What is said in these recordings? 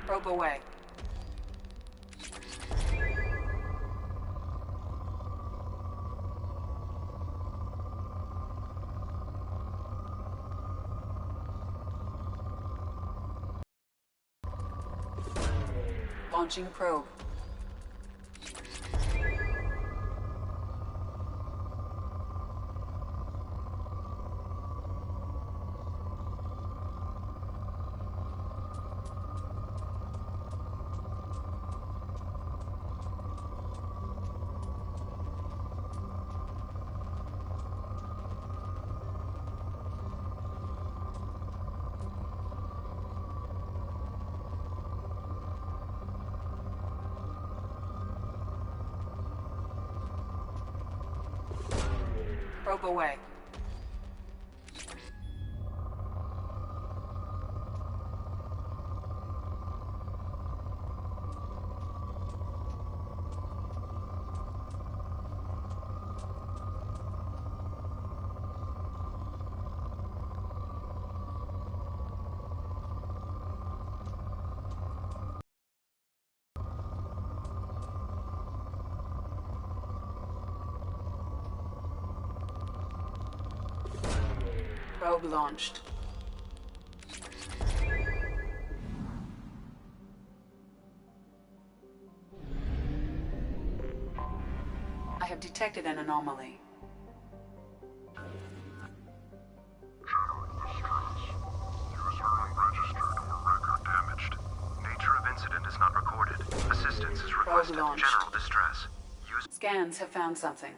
Probe away. Launching probe. Probe away. Probe launched. I have detected an anomaly. User unregistered or record damaged. Nature of incident is not recorded. Assistance is requested. launched. General distress. Scans have found something.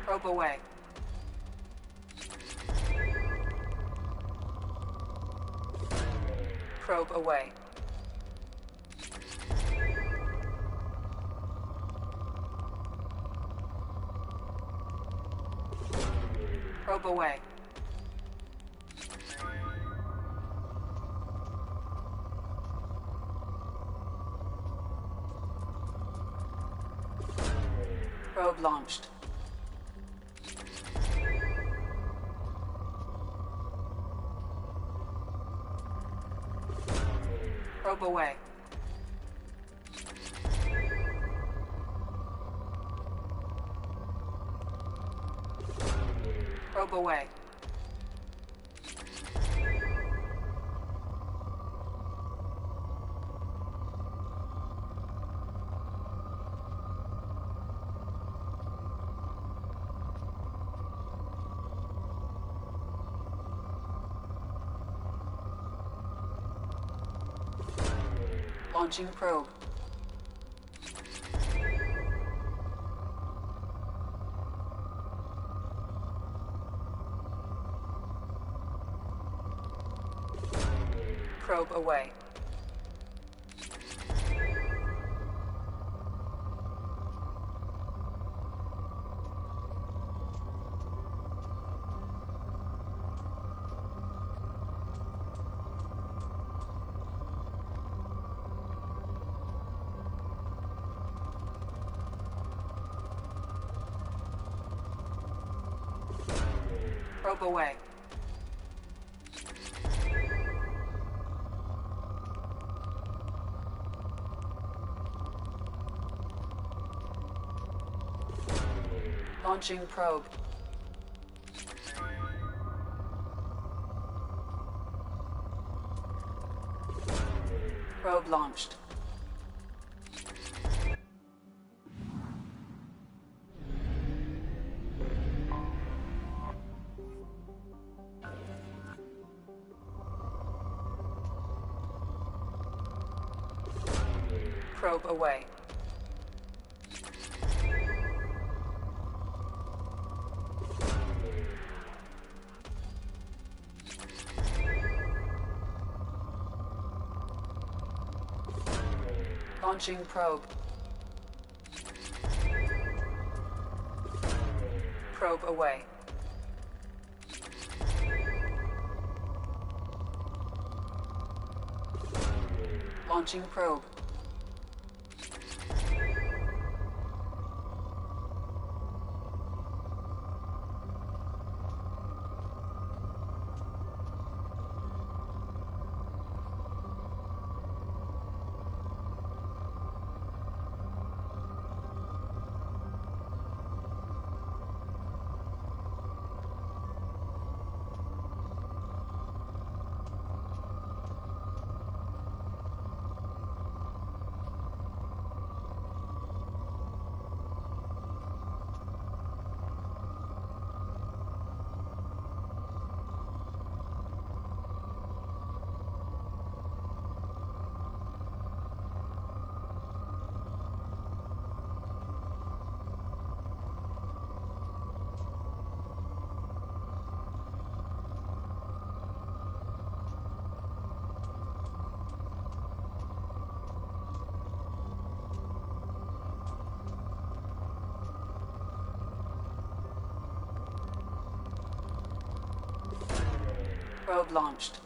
Probe away. Probe away. Probe away. Probe launched. Probe away. Probe away. Launching probe. Probe away. Probe away. Launching probe. Probe launched. Probe away. Launching probe. Probe away. Launching probe. Probe launched.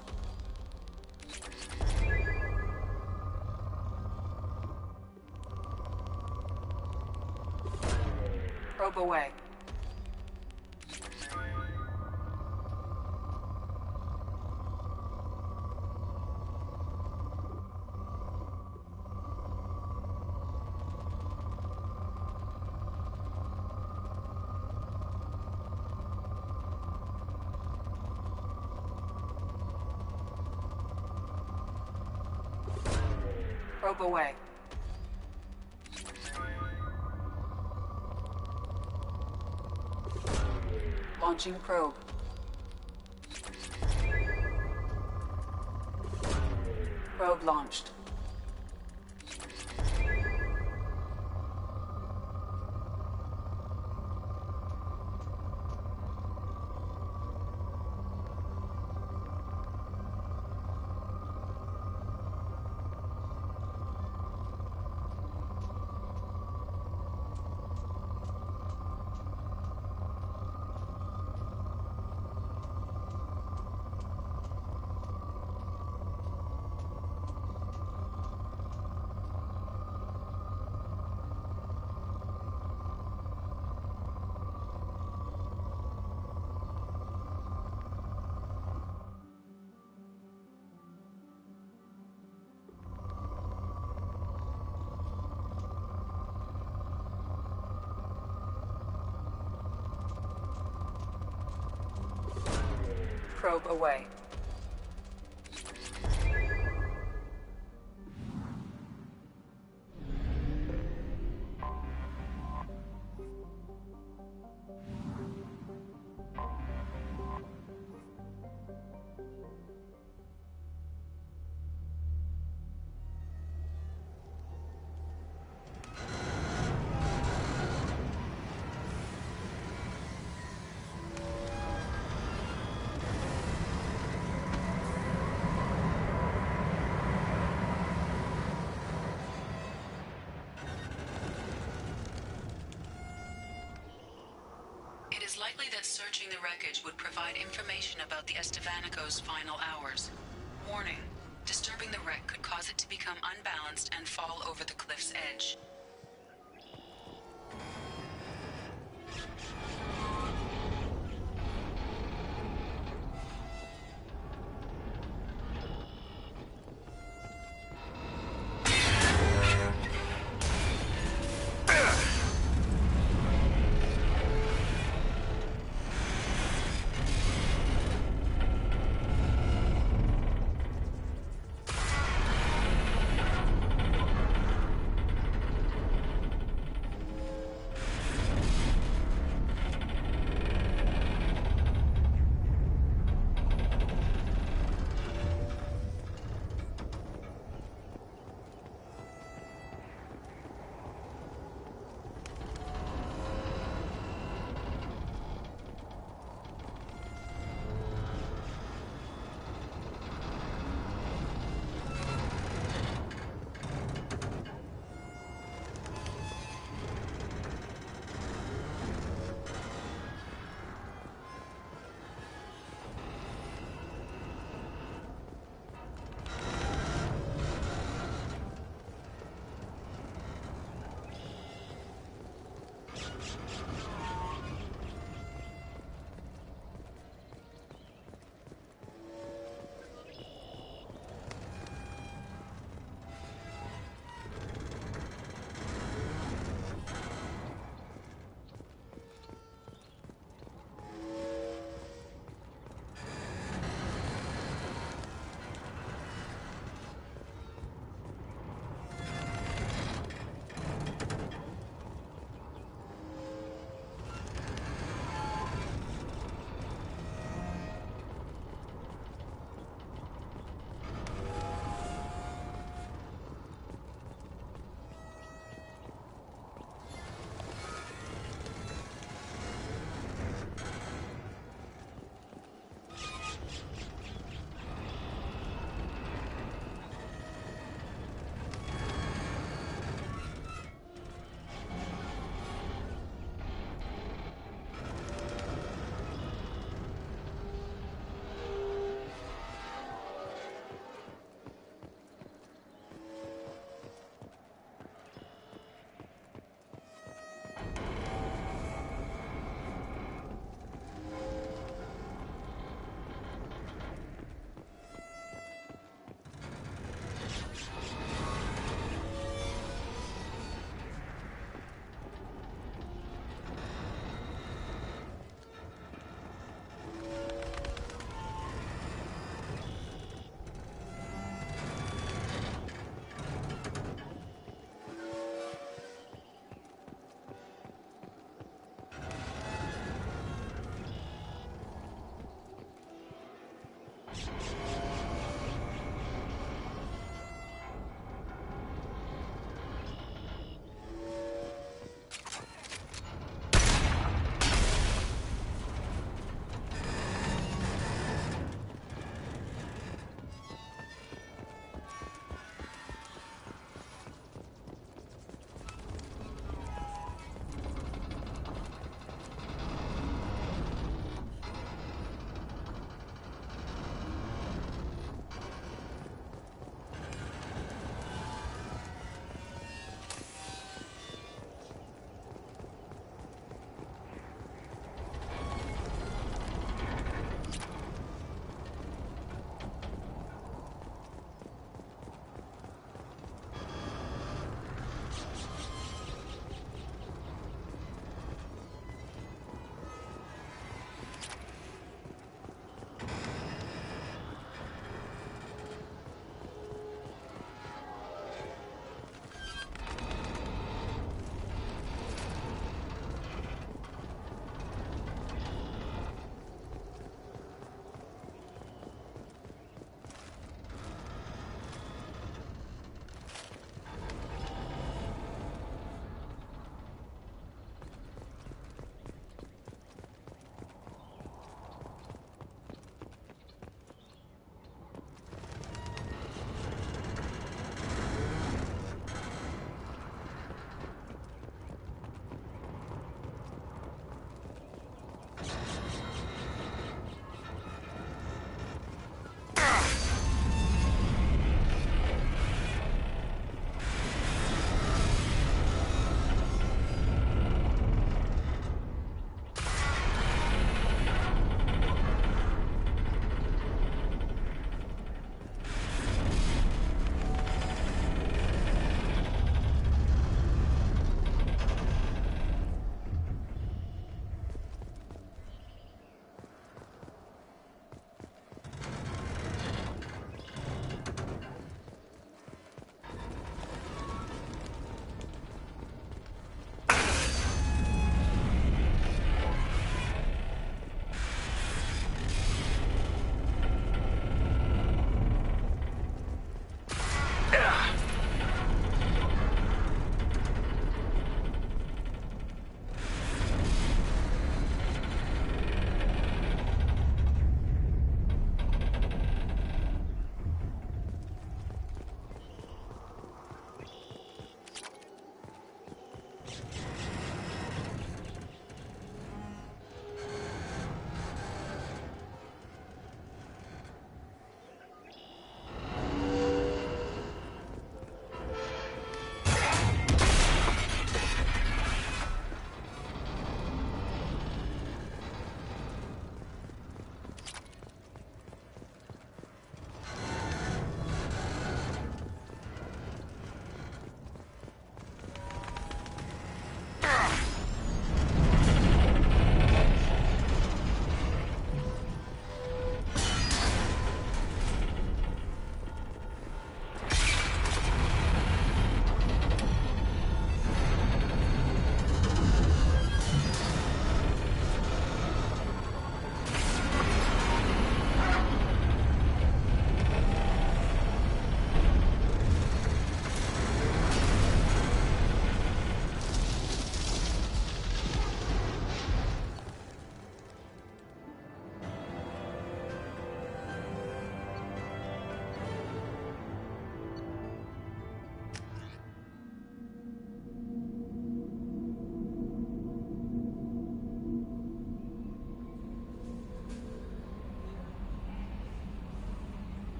Probe away. Probe away. Launching probe. Probe launched. Probe away. It is likely that searching the wreckage would provide information about the Estevanico's final hours. Warning: disturbing the wreck could cause it to become unbalanced and fall over the cliff's edge.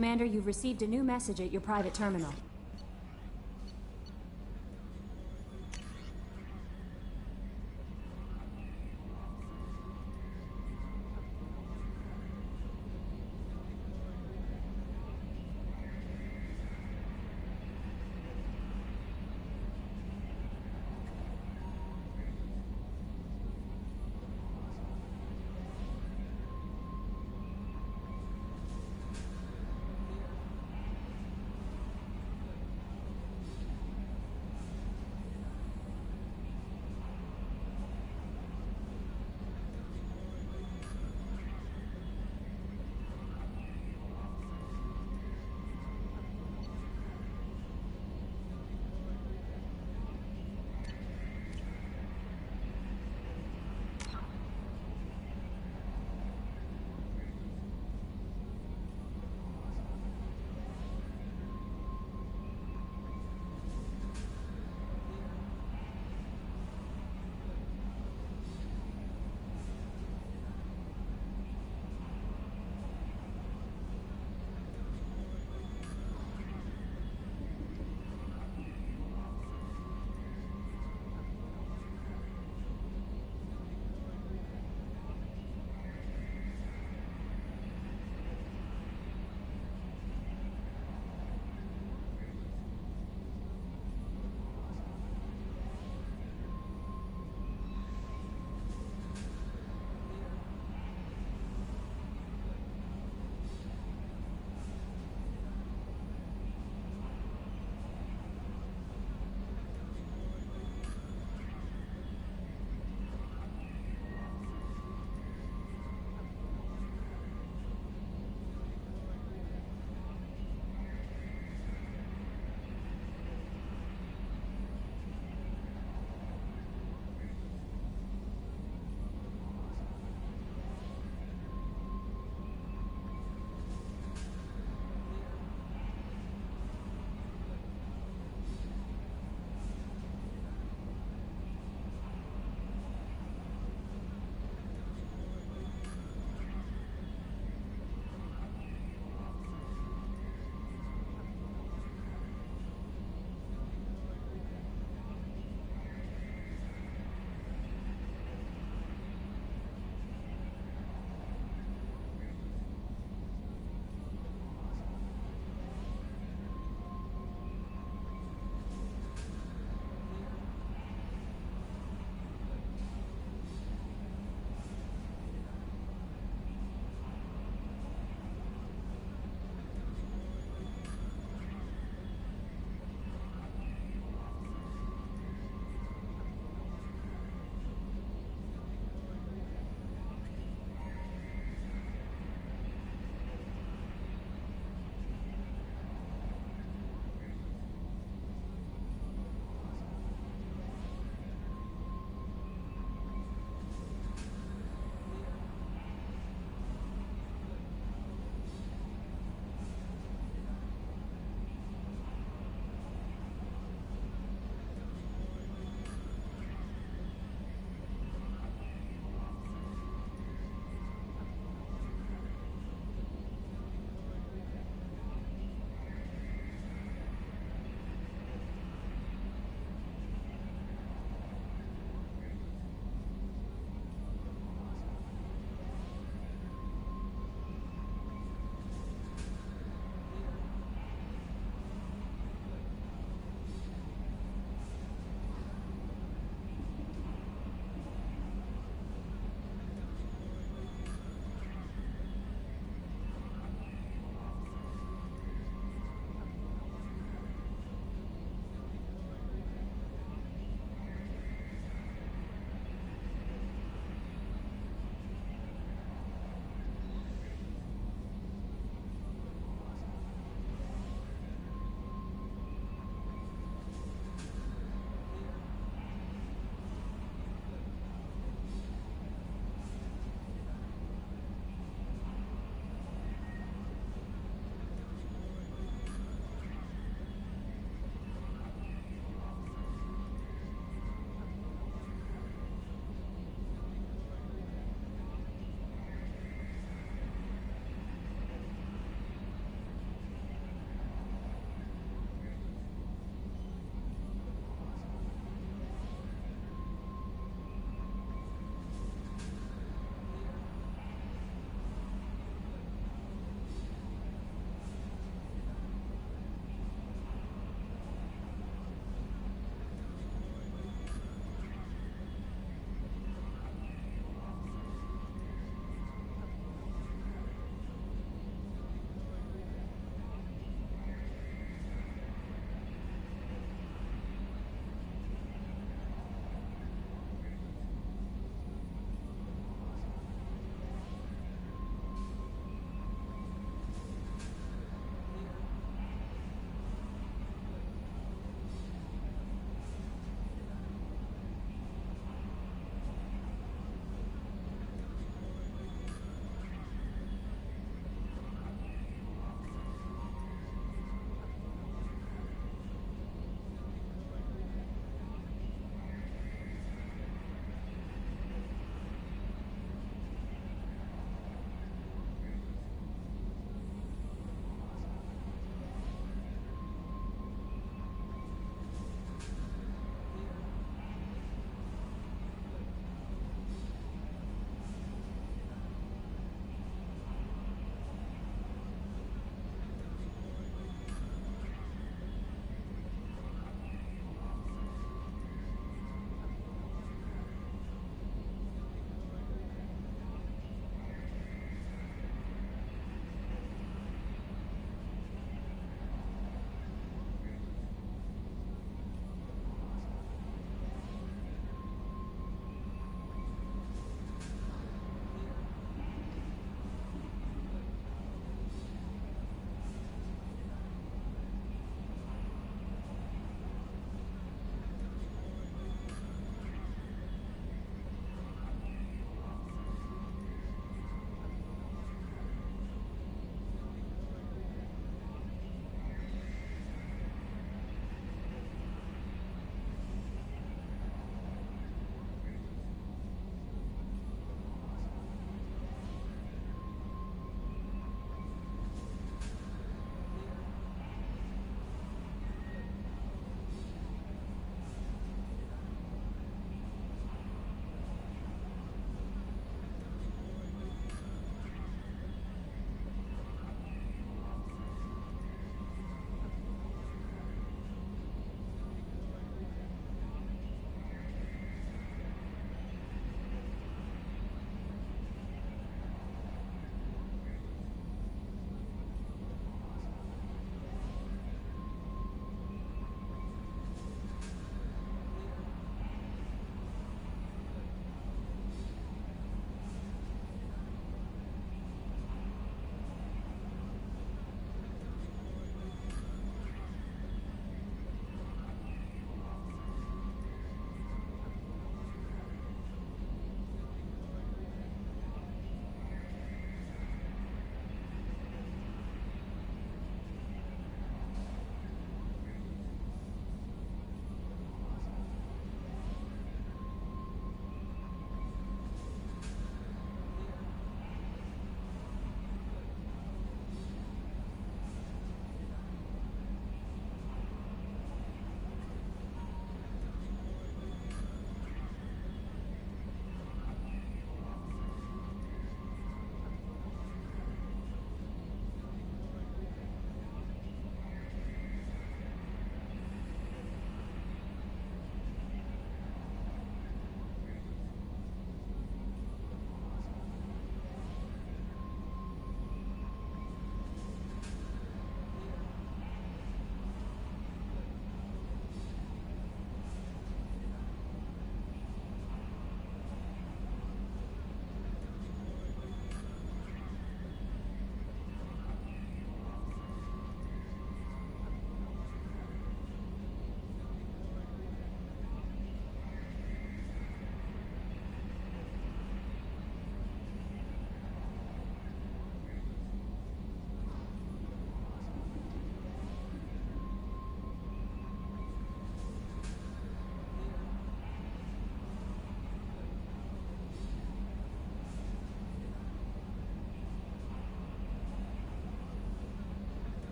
Commander, you've received a new message at your private terminal.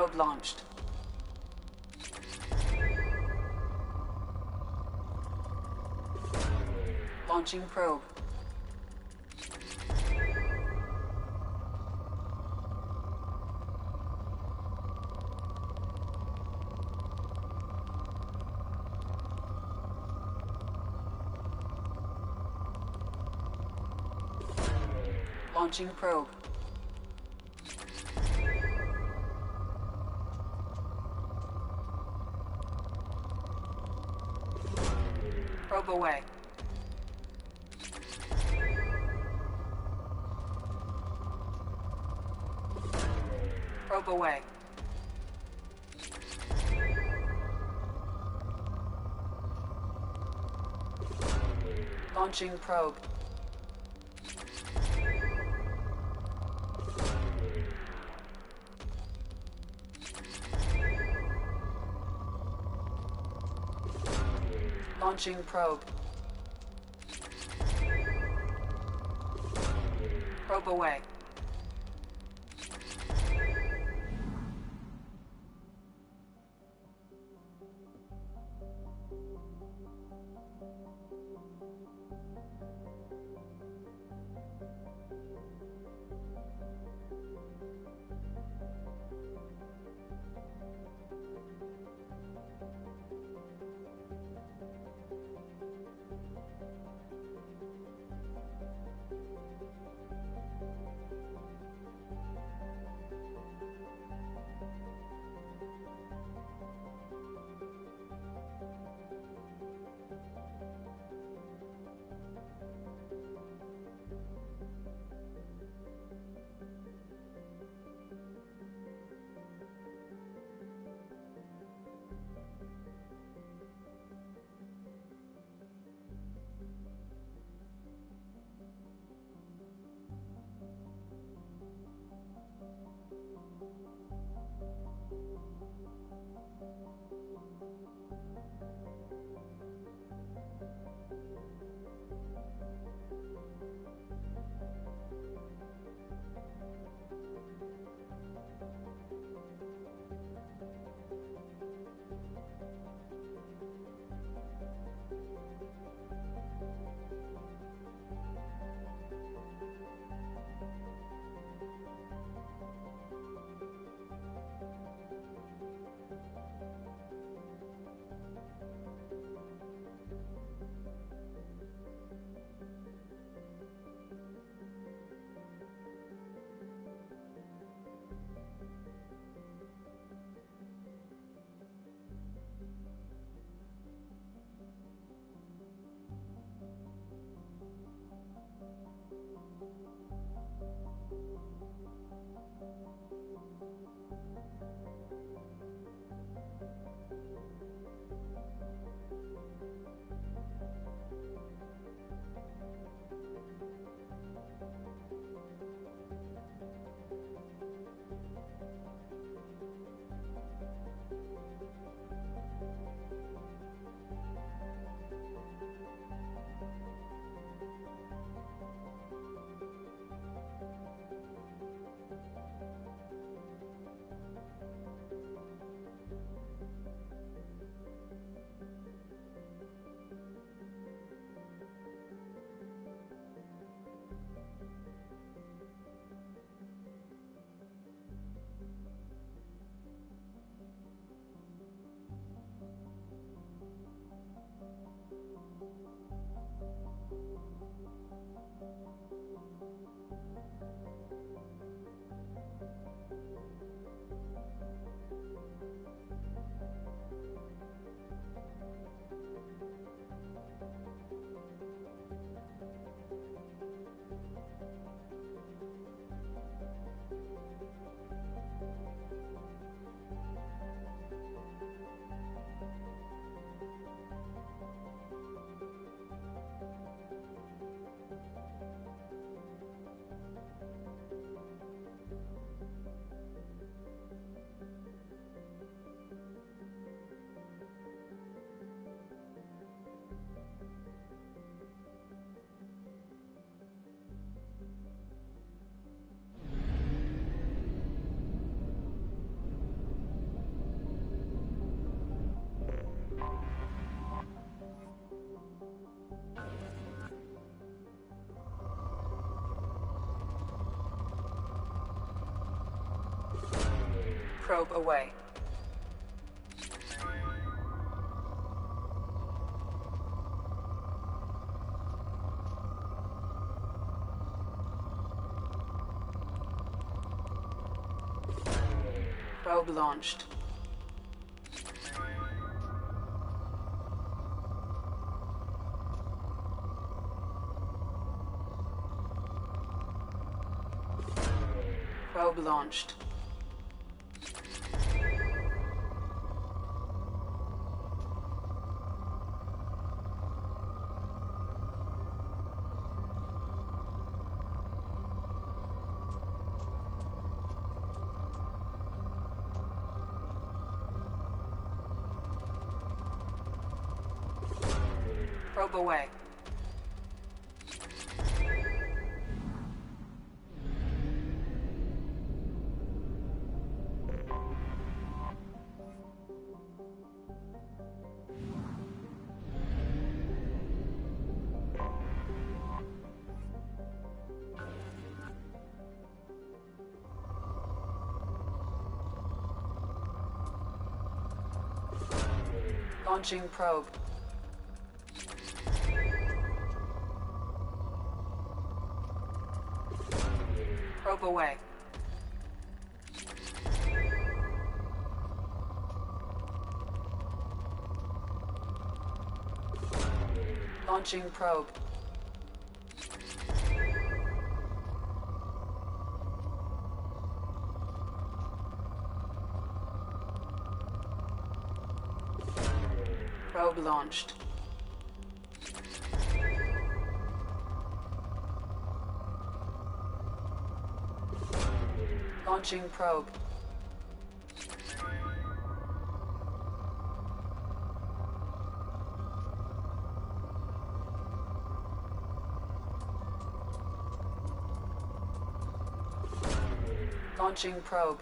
Probe launched. Launching probe. Launching probe. Probe away. Probe away. Launching probe. Launching probe. Probe away. Probe away. Probe launched. Probe launched. Probe away. Launching probe. Probe away. Launching probe. Probe launched. Launching probe. Launching probe.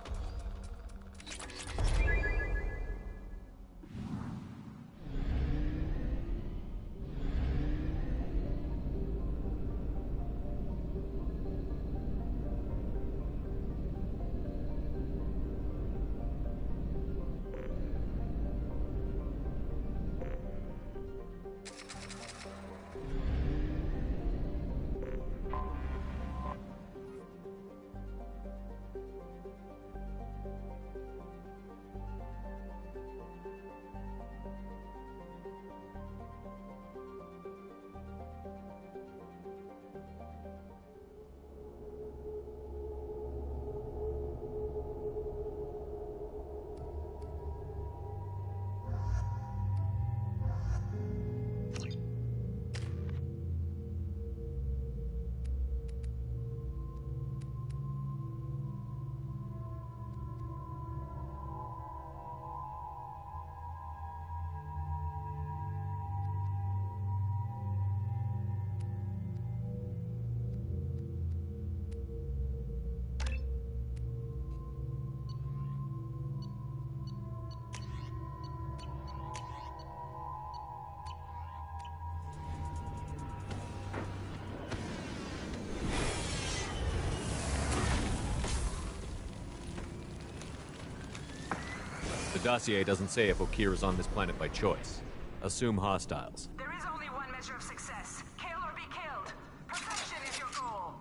The dossier doesn't say if Okir is on this planet by choice. Assume hostiles. There is only one measure of success. Kill or be killed. Perfection is your goal.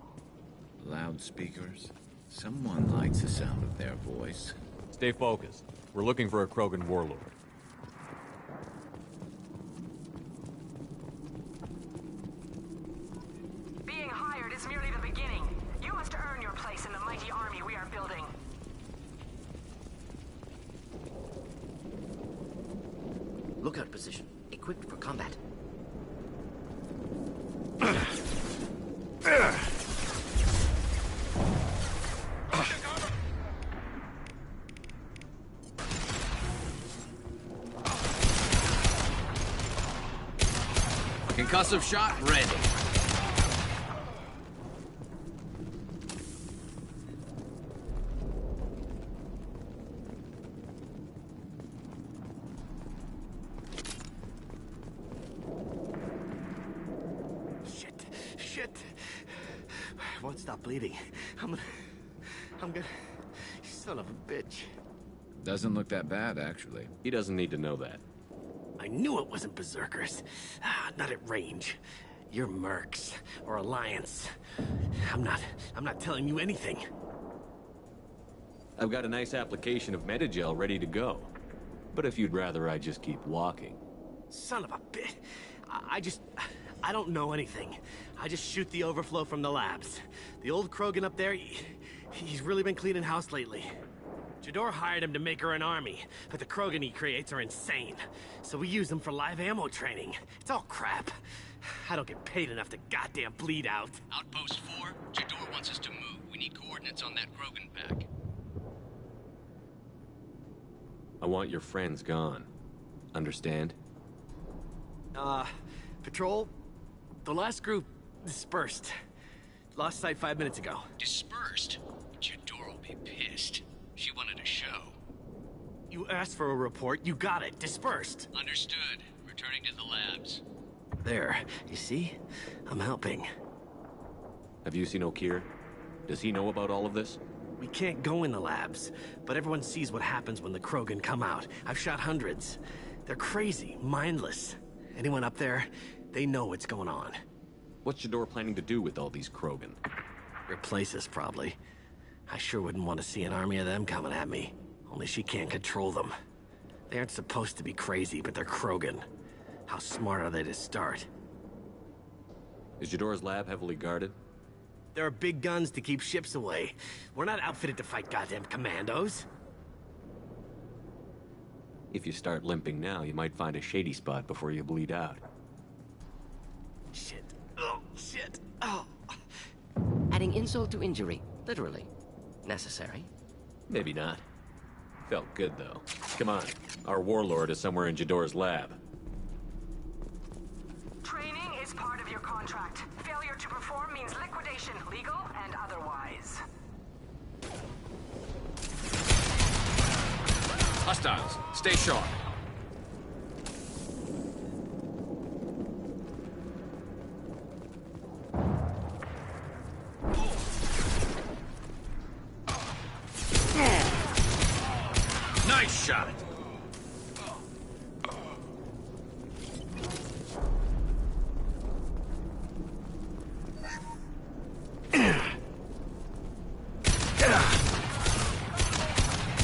Loudspeakers? Someone likes the sound of their voice. Stay focused. We're looking for a Krogan warlord. Being hired is merely the beginning. You must earn your place in the mighty army we are building. Lookout position. Equipped for combat. Concussive shot ready. Shit. Won't stop bleeding. I'm good. Son of a bitch. Doesn't look that bad, actually. He doesn't need to know that. I knew it wasn't Berserkers. Not at range. You're Mercs, or Alliance. I'm not telling you anything. I've got a nice application of Metagel ready to go. But if you'd rather I just keep walking... Son of a bitch. I don't know anything. I just shoot the overflow from the labs. The old Krogan up there, he's really been cleaning house lately. Jador hired him to make her an army, but the Krogan he creates are insane. So we use them for live ammo training. It's all crap. I don't get paid enough to goddamn bleed out. Outpost 4, Jador wants us to move. We need coordinates on that Krogan pack. I want your friends gone. Understand? Patrol, the last group dispersed. Lost sight 5 minutes ago. Dispersed? Jador will be pissed. She wanted a show. You asked for a report, you got it. Dispersed. Understood. Returning to the labs. There, you see? I'm helping. Have you seen O'Keir? Does he know about all of this? We can't go in the labs, but everyone sees what happens when the Krogan come out. I've shot hundreds. They're crazy, mindless. Anyone up there, they know what's going on. What's Jador planning to do with all these Krogan? Replace us, probably. I sure wouldn't want to see an army of them coming at me. Only she can't control them. They aren't supposed to be crazy, but they're Krogan. How smart are they to start? Is Jador's lab heavily guarded? There are big guns to keep ships away. We're not outfitted to fight goddamn commandos. If you start limping now, you might find a shady spot before you bleed out. Shit. Oh, shit. Oh. Adding insult to injury, literally. Necessary. Maybe not. Felt good, though. Come on. Our warlord is somewhere in Jador's lab. Training is part of your contract. Failure to perform means liquidation, legal and otherwise. Hostiles, stay sharp. Nice shot.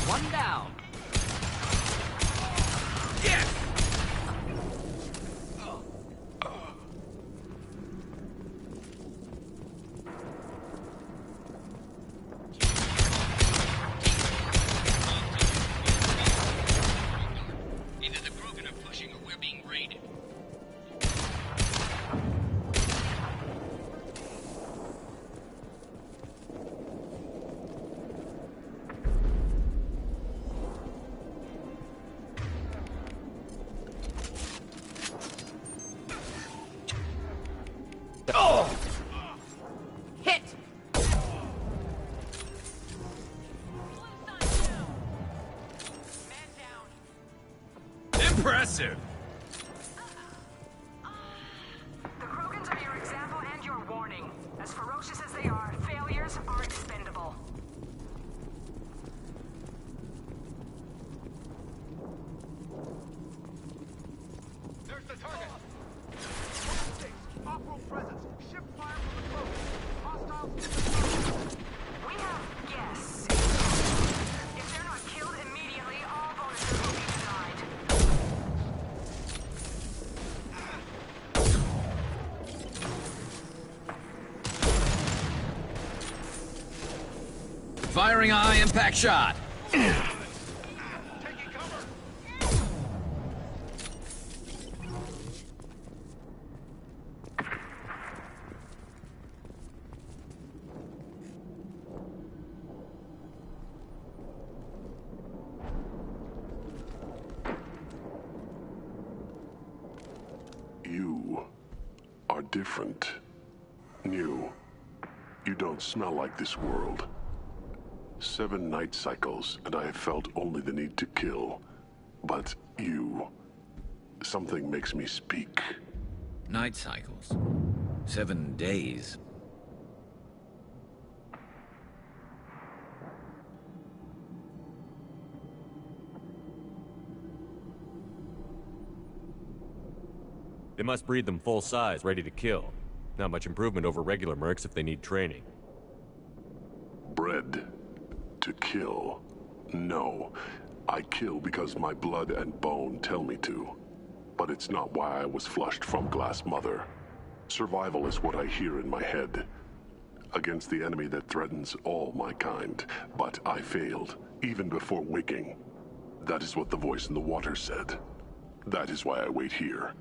One down. Either the Krogan are pushing or we're being raided. Hit! Impressive. The Krogans are your example and your warning. As ferocious as they are, failures are expendable. There's the target. Off-road presence. Ship fire from the coast. Hostiles. We have guests. If they're not killed immediately, all bonuses will be denied. Firing a high-impact shot. Taking cover. You are different. New. You don't smell like this world. 7 night cycles, and I have felt only the need to kill. But you... something makes me speak. Night cycles. 7 days. They must breed them full size, ready to kill. Not much improvement over regular mercs if they need training. Bred to kill? No. I kill because my blood and bone tell me to. But it's not why I was flushed from Glass Mother. Survival is what I hear in my head. Against the enemy that threatens all my kind. But I failed, even before waking. That is what the voice in the water said. That is why I wait here.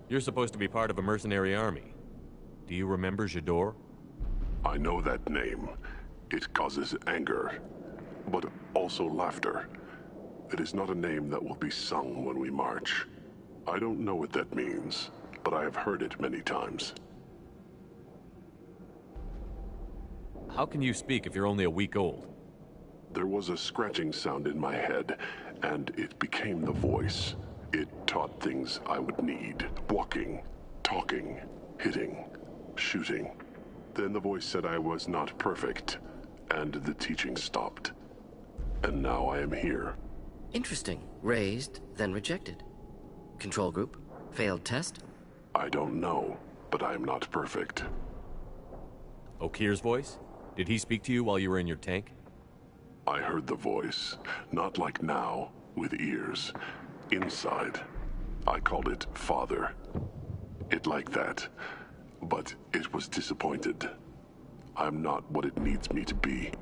You're supposed to be part of a mercenary army. Do you remember J'dor? I know that name. It causes anger, but also laughter. It is not a name that will be sung when we march. I don't know what that means, but I have heard it many times. How can you speak if you're only a week old? There was a scratching sound in my head, and it became the voice. It taught things I would need. Walking, talking, hitting, shooting. Then the voice said I was not perfect, and the teaching stopped. And now I am here. Interesting. Raised, then rejected. Control group? Failed test? I don't know, but I am not perfect. Okir's voice? Did he speak to you while you were in your tank? I heard the voice, not like now, with ears. Inside. I called it Father. It like that, but it was disappointed. I'm not what it needs me to be.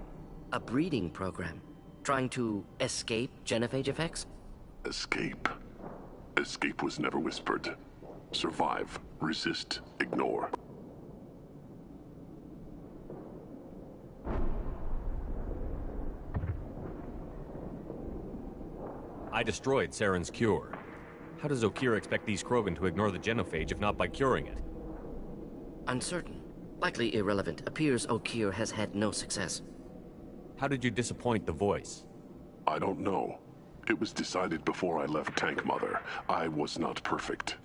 A breeding program? Trying to escape genophage effects? Escape. Escape was never whispered. Survive, resist, ignore. I destroyed Saren's cure. How does Okir expect these Krogan to ignore the genophage if not by curing it? Uncertain. Likely irrelevant. Appears Okir has had no success. How did you disappoint the voice? I don't know. It was decided before I left Tank Mother. I was not perfect.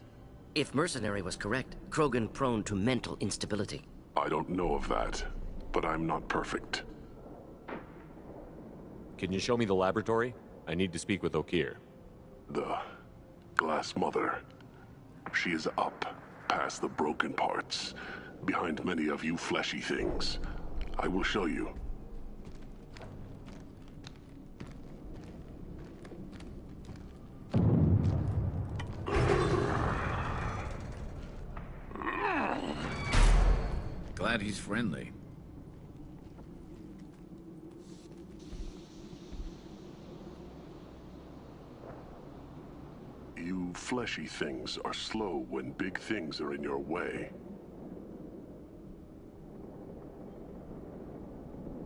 If Mercenary was correct, Krogan prone to mental instability. I don't know of that, but I'm not perfect. Can you show me the laboratory? I need to speak with Okir. The Glass Mother. She is up, past the broken parts, behind many of you fleshy things. I will show you. Glad he's friendly. You fleshy things are slow when big things are in your way.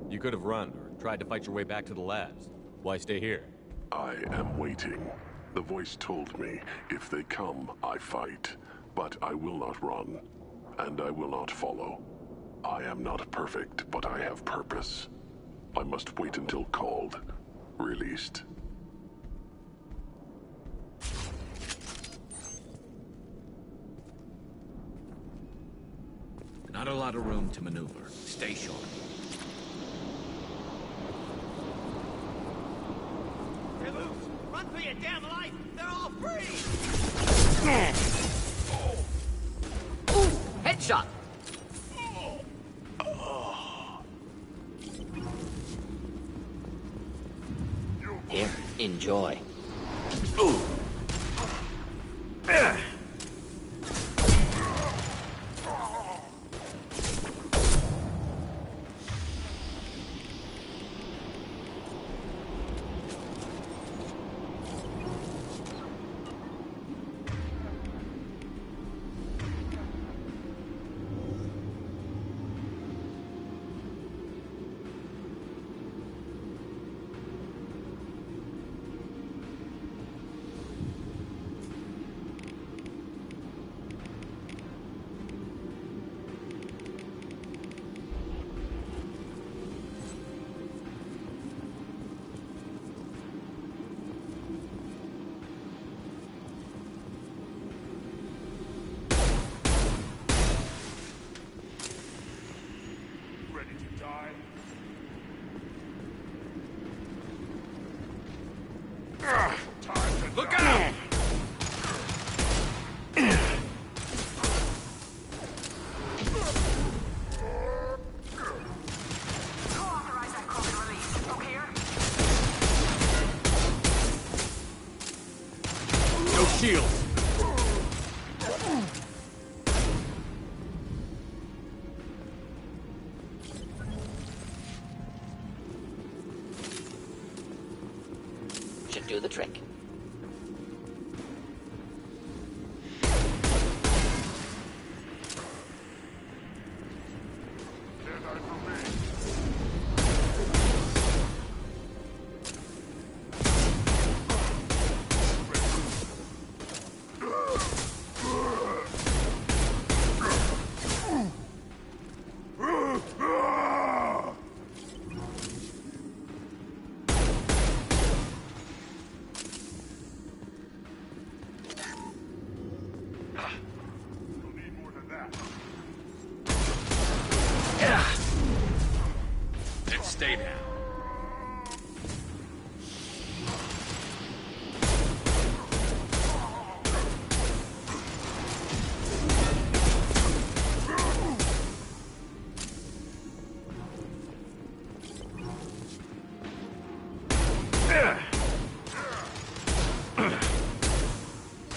You could have run or tried to fight your way back to the labs. Why stay here? I am waiting. The voice told me, if they come, I fight. But I will not run, and I will not follow. I am not perfect, but I have purpose. I must wait until called, released. Not a lot of room to maneuver. Stay sharp. They're loose! Run for your damn life! They're all free! Ooh! Headshot! Here, enjoy. Look out! shields! Should do the trick. Then stay down.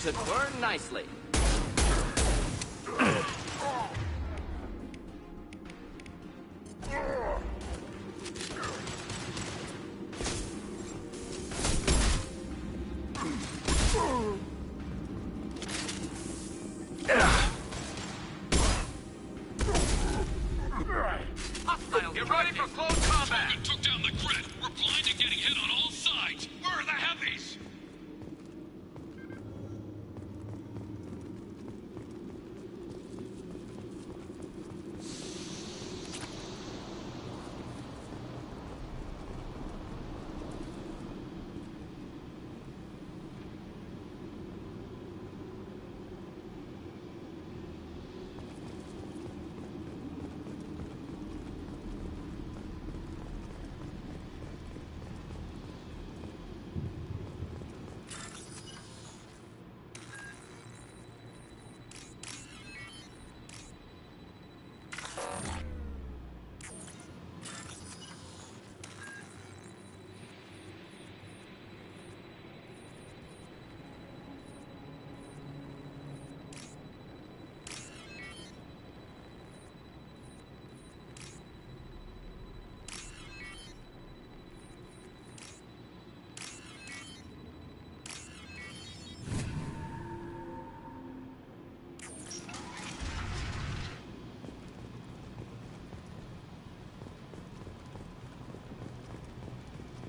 Should burn nicely. Get ready for close combat! Krogan took down the grid! We're blind and getting hit on all sides! Where are the heavies?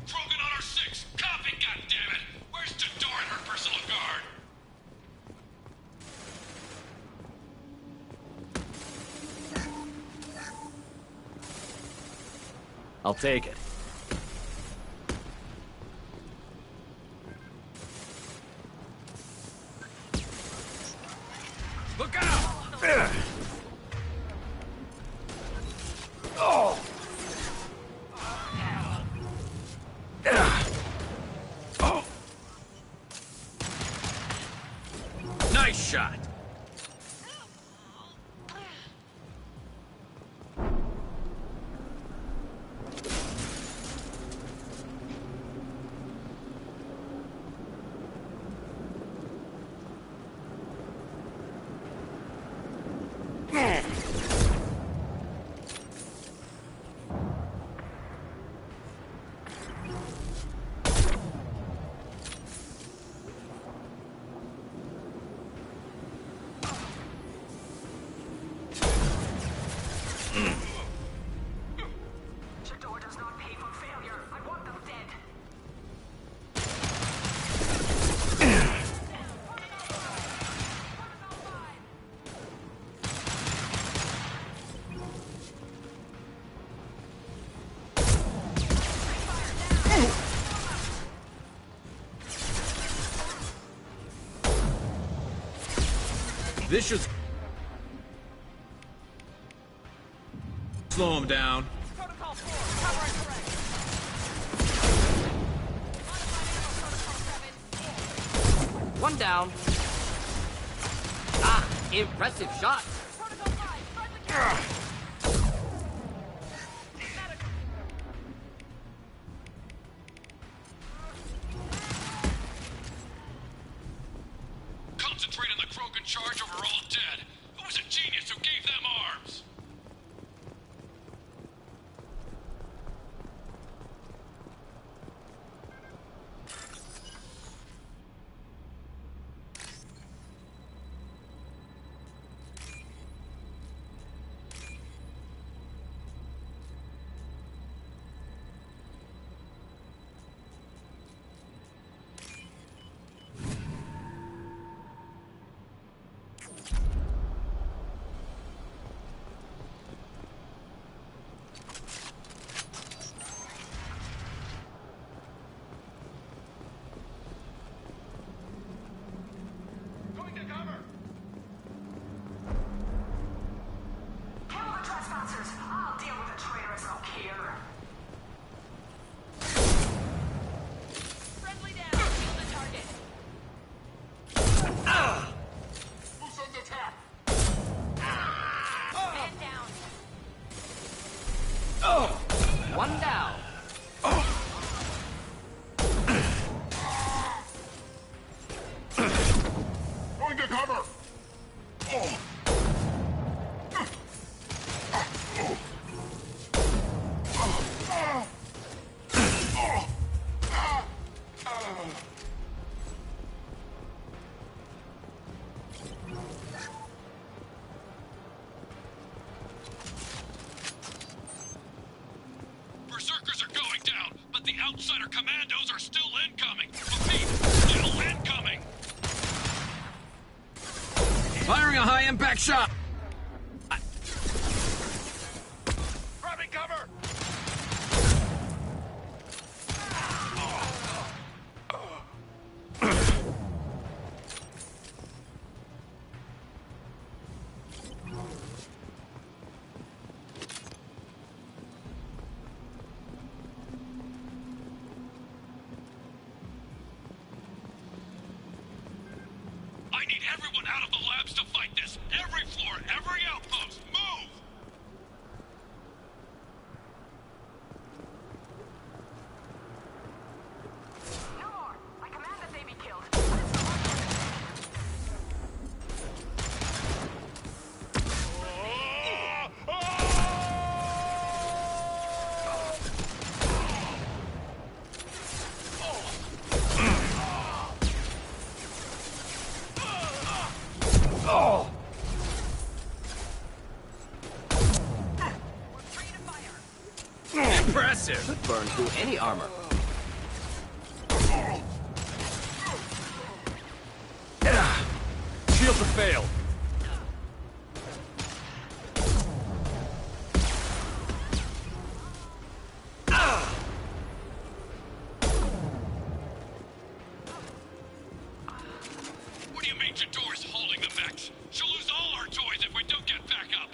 Krogan on our 6! Copy, goddammit! Where's Jador and her personal guard? I'll take it. Look out! Oh! Oh! Nice shot! Jador does not pay for failure. I want them dead. This should slow him down. Protocol 4, cover and correct. One down. Ah, impressive shot. Protocol 5, start the kill. charge of are all dead. Who was a genius who gave them arms? Going to cover! Kill the trespassers! I'll deal with the traitorous O'Keefe. Friendly down! Kill the target! Who's under attack? Man down! One down. Going to cover! Berserkers are going down, but the outsider commandos are still incoming. Repeat, still incoming. Firing a high-impact shot! Grabbing cover! I need everyone out of the labs to fight this! Every floor, every outpost, move! No more! I command that they be killed. Impressive! Could burn through any armor. Shields have failed. What do you mean Jador's holding the mechs? She'll lose all our toys if we don't get back up!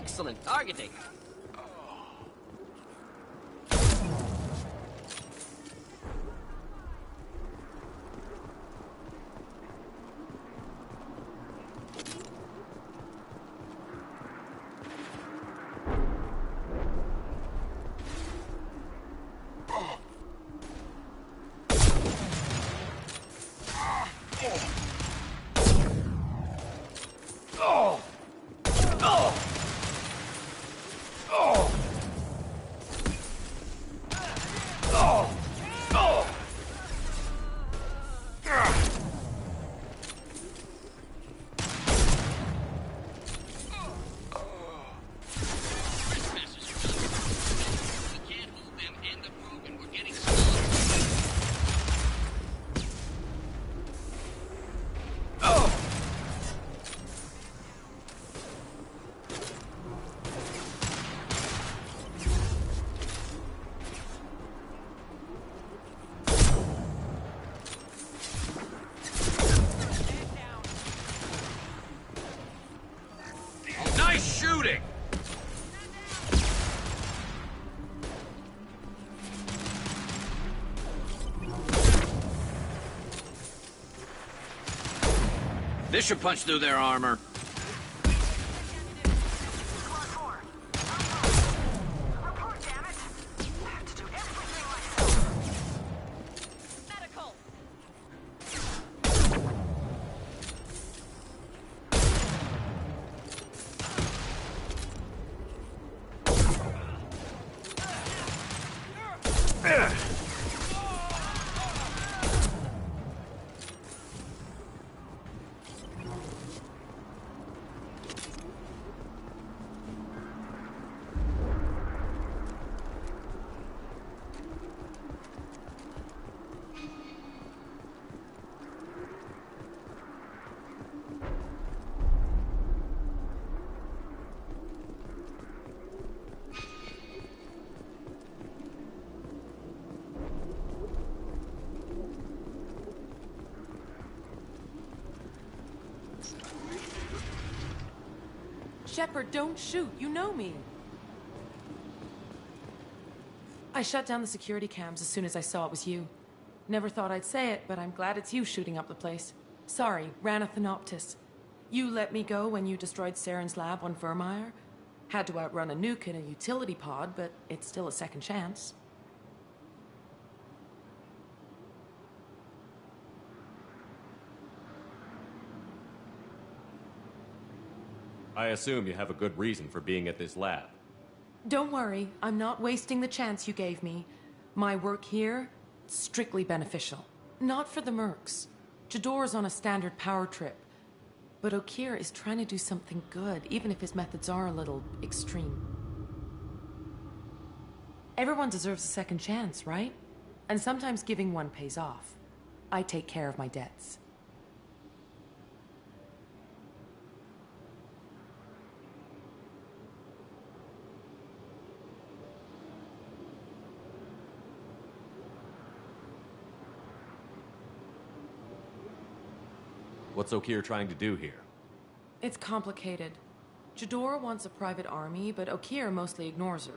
Excellent targeting. Nice shooting! This should punch through their armor. Shepard, don't shoot. You know me. I shut down the security cams as soon as I saw it was you. Never thought I'd say it, but I'm glad it's you shooting up the place. Sorry, ran a Thanoptis. You let me go when you destroyed Saren's lab on Vermeer. Had to outrun a nuke in a utility pod, but it's still a second chance. I assume you have a good reason for being at this lab. Don't worry, I'm not wasting the chance you gave me. My work here, strictly beneficial. Not for the mercs. Jador's on a standard power trip. But Okeer is trying to do something good, even if his methods are a little extreme. Everyone deserves a second chance, right? And sometimes giving one pays off. I take care of my debts. What's Okeer trying to do here? It's complicated. Jador wants a private army, but Okeer mostly ignores her.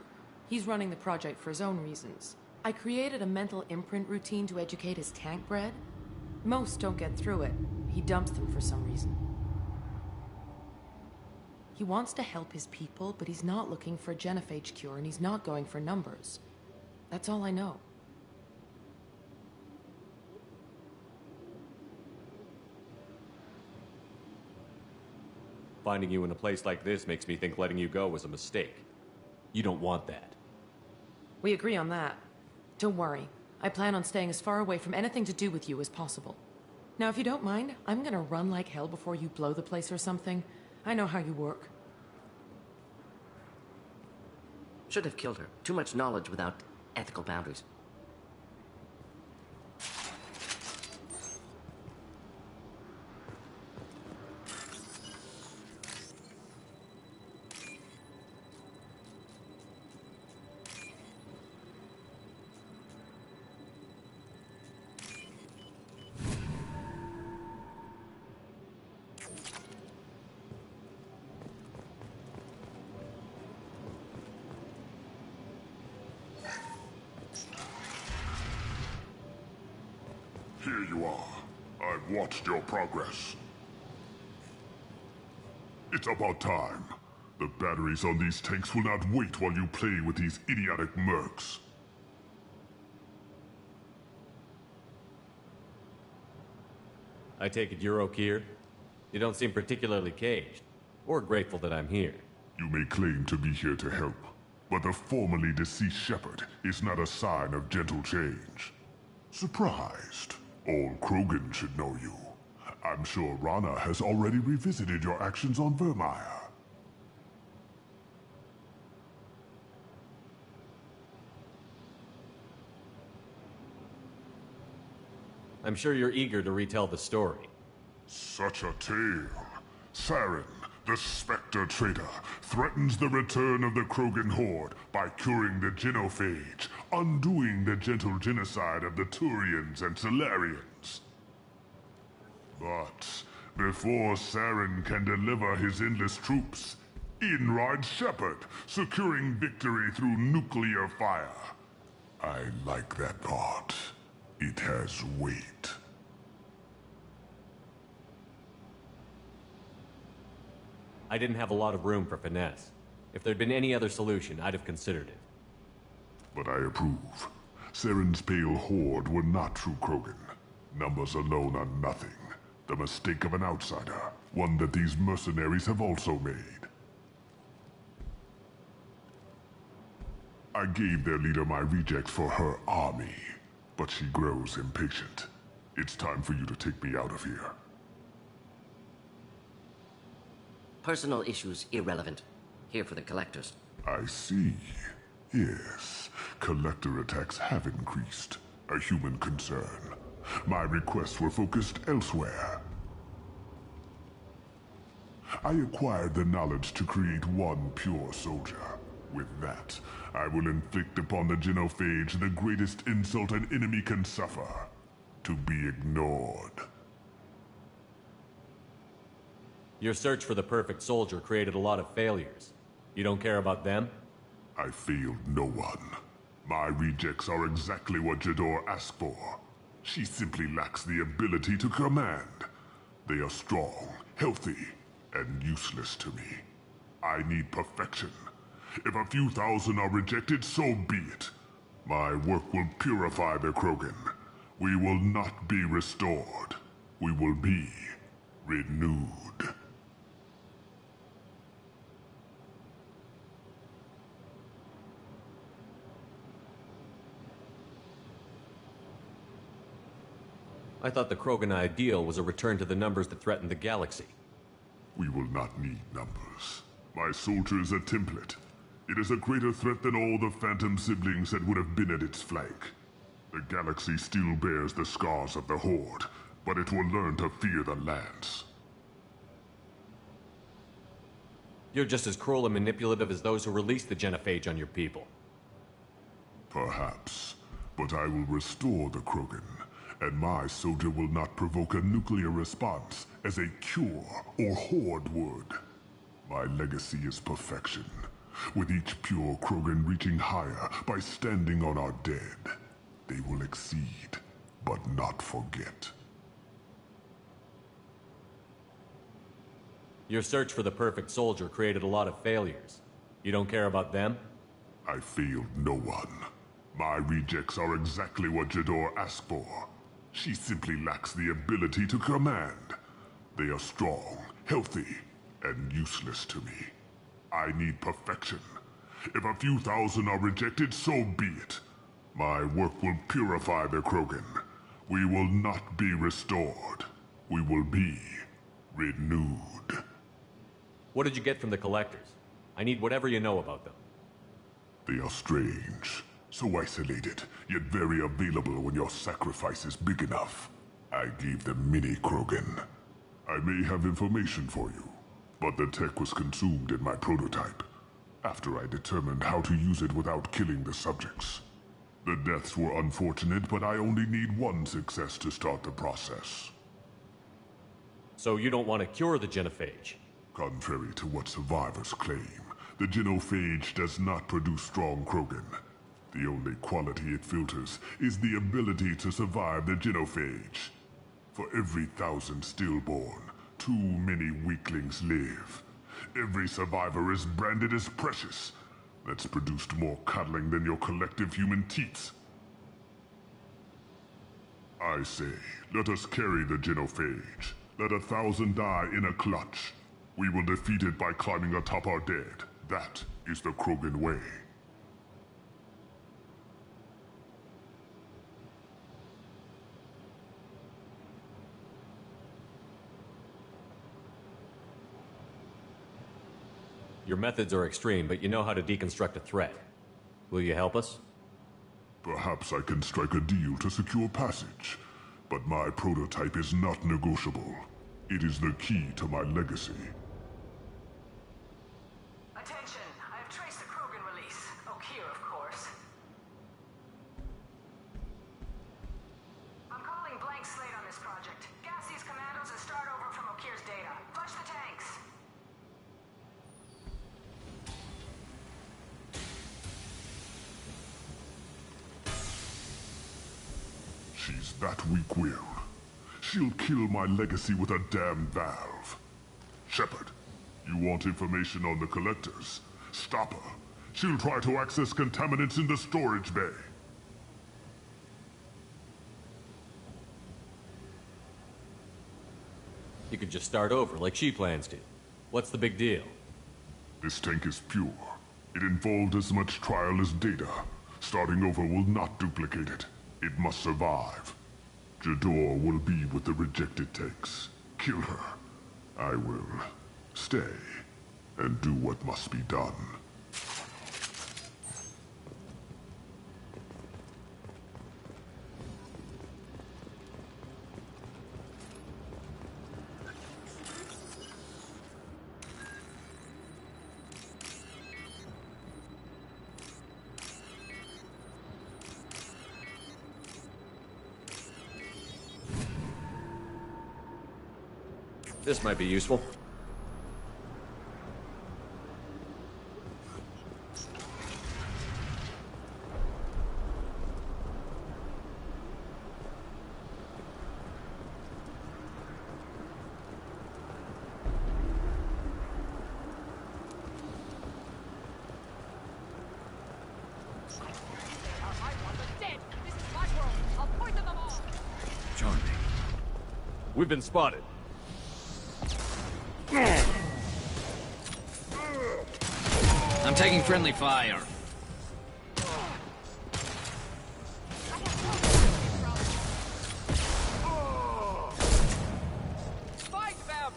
He's running the project for his own reasons. I created a mental imprint routine to educate his tank bred. Most don't get through it. He dumps them for some reason. He wants to help his people, but he's not looking for a genophage cure, and he's not going for numbers. That's all I know. Finding you in a place like this makes me think letting you go was a mistake. You don't want that. We agree on that. Don't worry. I plan on staying as far away from anything to do with you as possible. Now, if you don't mind, I'm gonna run like hell before you blow the place or something. I know how you work. Should have killed her. Too much knowledge without ethical boundaries. you are. I've watched your progress. It's about time. The batteries on these tanks will not wait while you play with these idiotic mercs. I take it you're Okier? You don't seem particularly caged, or grateful that I'm here. You may claim to be here to help, but the formerly deceased shepherd is not a sign of gentle change. Surprised? All Krogan should know you. I'm sure Rana has already revisited your actions on Vermeer. I'm sure you're eager to retell the story. Such a tale. Saren, the Spectre traitor, threatens the return of the Krogan horde by curing the genophage, undoing the gentle genocide of the Turians and Solarians. But before Saren can deliver his endless troops, in rides Shepard, securing victory through nuclear fire. I like that part. It has weight. I didn't have a lot of room for finesse. If there'd been any other solution, I'd have considered it. But I approve. Saren's pale horde were not true Krogan. Numbers alone are nothing. The mistake of an outsider, one that these mercenaries have also made. I gave their leader my rejects for her army, but she grows impatient. It's time for you to take me out of here. Personal issues irrelevant. Here for the collectors. I see. Yes, collector attacks have increased. A human concern. My requests were focused elsewhere. I acquired the knowledge to create one pure soldier. With that, I will inflict upon the genophage the greatest insult an enemy can suffer. To be ignored. Your search for the perfect soldier created a lot of failures. You don't care about them? I failed no one. My rejects are exactly what Jador asked for. She simply lacks the ability to command. They are strong, healthy, and useless to me. I need perfection. If a few thousand are rejected, so be it. My work will purify the Krogan. We will not be restored. We will be renewed. I thought the Krogan ideal was a return to the numbers that threatened the galaxy. We will not need numbers. My soldier is a template. It is a greater threat than all the Phantom siblings that would have been at its flank. The galaxy still bears the scars of the Horde, but it will learn to fear the Lance. You're just as cruel and manipulative as those who released the genophage on your people. Perhaps, but I will restore the Krogan. And my soldier will not provoke a nuclear response as a cure or horde would. My legacy is perfection, with each pure Krogan reaching higher by standing on our dead. They will exceed, but not forget. Your search for the perfect soldier created a lot of failures. You don't care about them? I failed no one. My rejects are exactly what Jador asked for. She simply lacks the ability to command. They are strong, healthy, and useless to me. I need perfection. If a few thousand are rejected, so be it. My work will purify the Krogan. We will not be restored. We will be renewed. What did you get from the collectors? I need whatever you know about them. They are strange. So isolated, yet very available when your sacrifice is big enough. I gave them mini Krogan. I may have information for you, but the tech was consumed in my prototype, after I determined how to use it without killing the subjects. The deaths were unfortunate, but I only need one success to start the process. So you don't want to cure the genophage? Contrary to what survivors claim, the genophage does not produce strong Krogan. The only quality it filters is the ability to survive the genophage. For every 1,000 stillborn, too many weaklings live. Every survivor is branded as precious. That's produced more cuddling than your collective human teats. I say, let us carry the genophage. Let 1,000 die in a clutch. We will defeat it by climbing atop our dead. That is the Krogan way. Your methods are extreme, but you know how to deconstruct a threat. Will you help us? Perhaps I can strike a deal to secure passage. But my prototype is not negotiable. It is the key to my legacy. Attention! I have traced the Krogan release. Okeer, of course. I'm calling blank slate on this project. Gas these commandos and start over from Okeer's data. Flush the tanks! She's that weak-willed. She'll kill my legacy with a damn valve. Shepard, you want information on the collectors? Stop her. She'll try to access contaminants in the storage bay. You could just start over, like she plans to. What's the big deal? This tank is pure. It involved as much trial as data. Starting over will not duplicate it. It must survive. Jador will be with the rejected tanks. Kill her. I will stay and do what must be done. This might be useful. Charming. We've been spotted. I'm taking friendly fire. Fight them!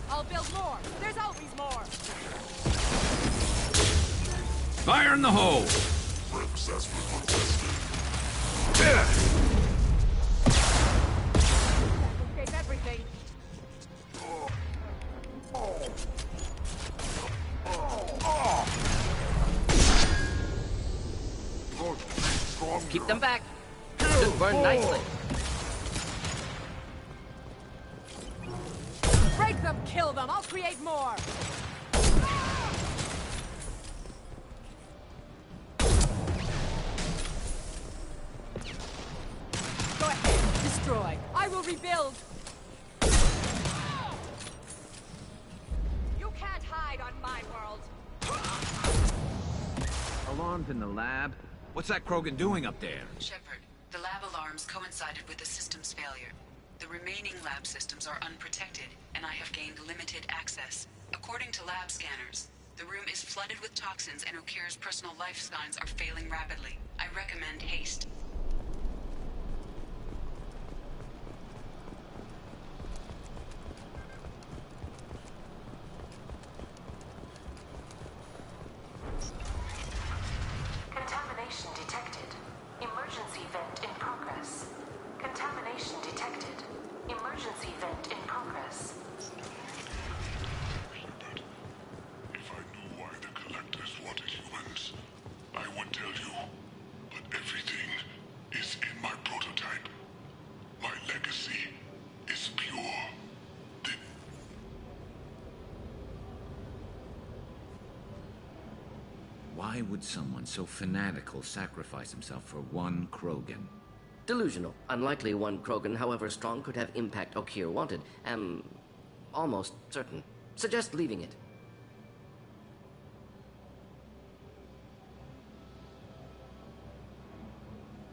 I'll build more. There's always more. Fire in the hole! Escape everything. Keep them back. Should burn nicely. Break them, kill them. I'll create more. Go ahead, destroy. I will rebuild. You can't hide on my world. Alarms in the lab? What's that Krogan doing up there? Shepard, the lab alarms coincided with the system's failure. The remaining lab systems are unprotected, and I have gained limited access. According to lab scanners, the room is flooded with toxins and Okeer's personal life signs are failing rapidly. I recommend haste. Contamination detected. Emergency vent in progress. Contamination detected. Emergency vent in progress. If I knew why the collectors wanted humans, I would tell you. But everything is in my prototype. My legacy Why would someone so fanatical sacrifice himself for one Krogan? Delusional. Unlikely one Krogan, however strong, could have impact Okier wanted. Am almost certain. Suggest leaving it.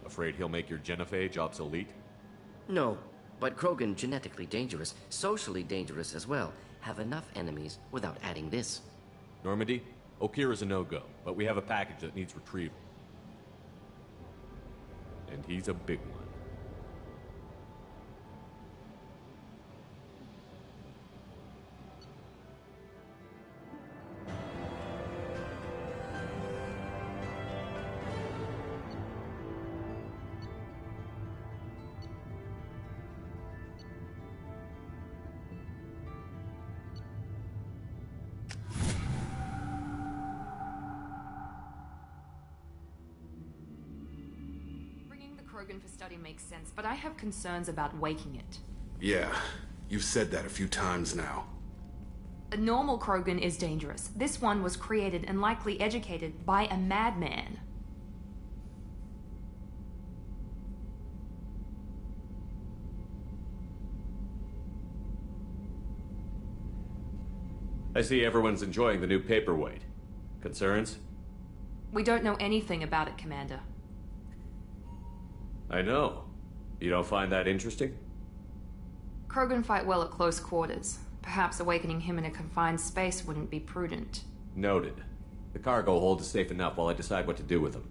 Afraid he'll make your genophage obsolete? No, but Krogan genetically dangerous, socially dangerous as well. Have enough enemies without adding this. Normandy, Okier is a no-go, but we have a package that needs retrieval. And he's a big one. Krogan for study makes sense, but I have concerns about waking it. Yeah, you've said that a few times now. A normal Krogan is dangerous. This one was created and likely educated by a madman. I see everyone's enjoying the new paperweight. Concerns? We don't know anything about it, Commander. I know. You don't find that interesting? Krogan fight well at close quarters. Perhaps awakening him in a confined space wouldn't be prudent. Noted. The cargo hold is safe enough while I decide what to do with him.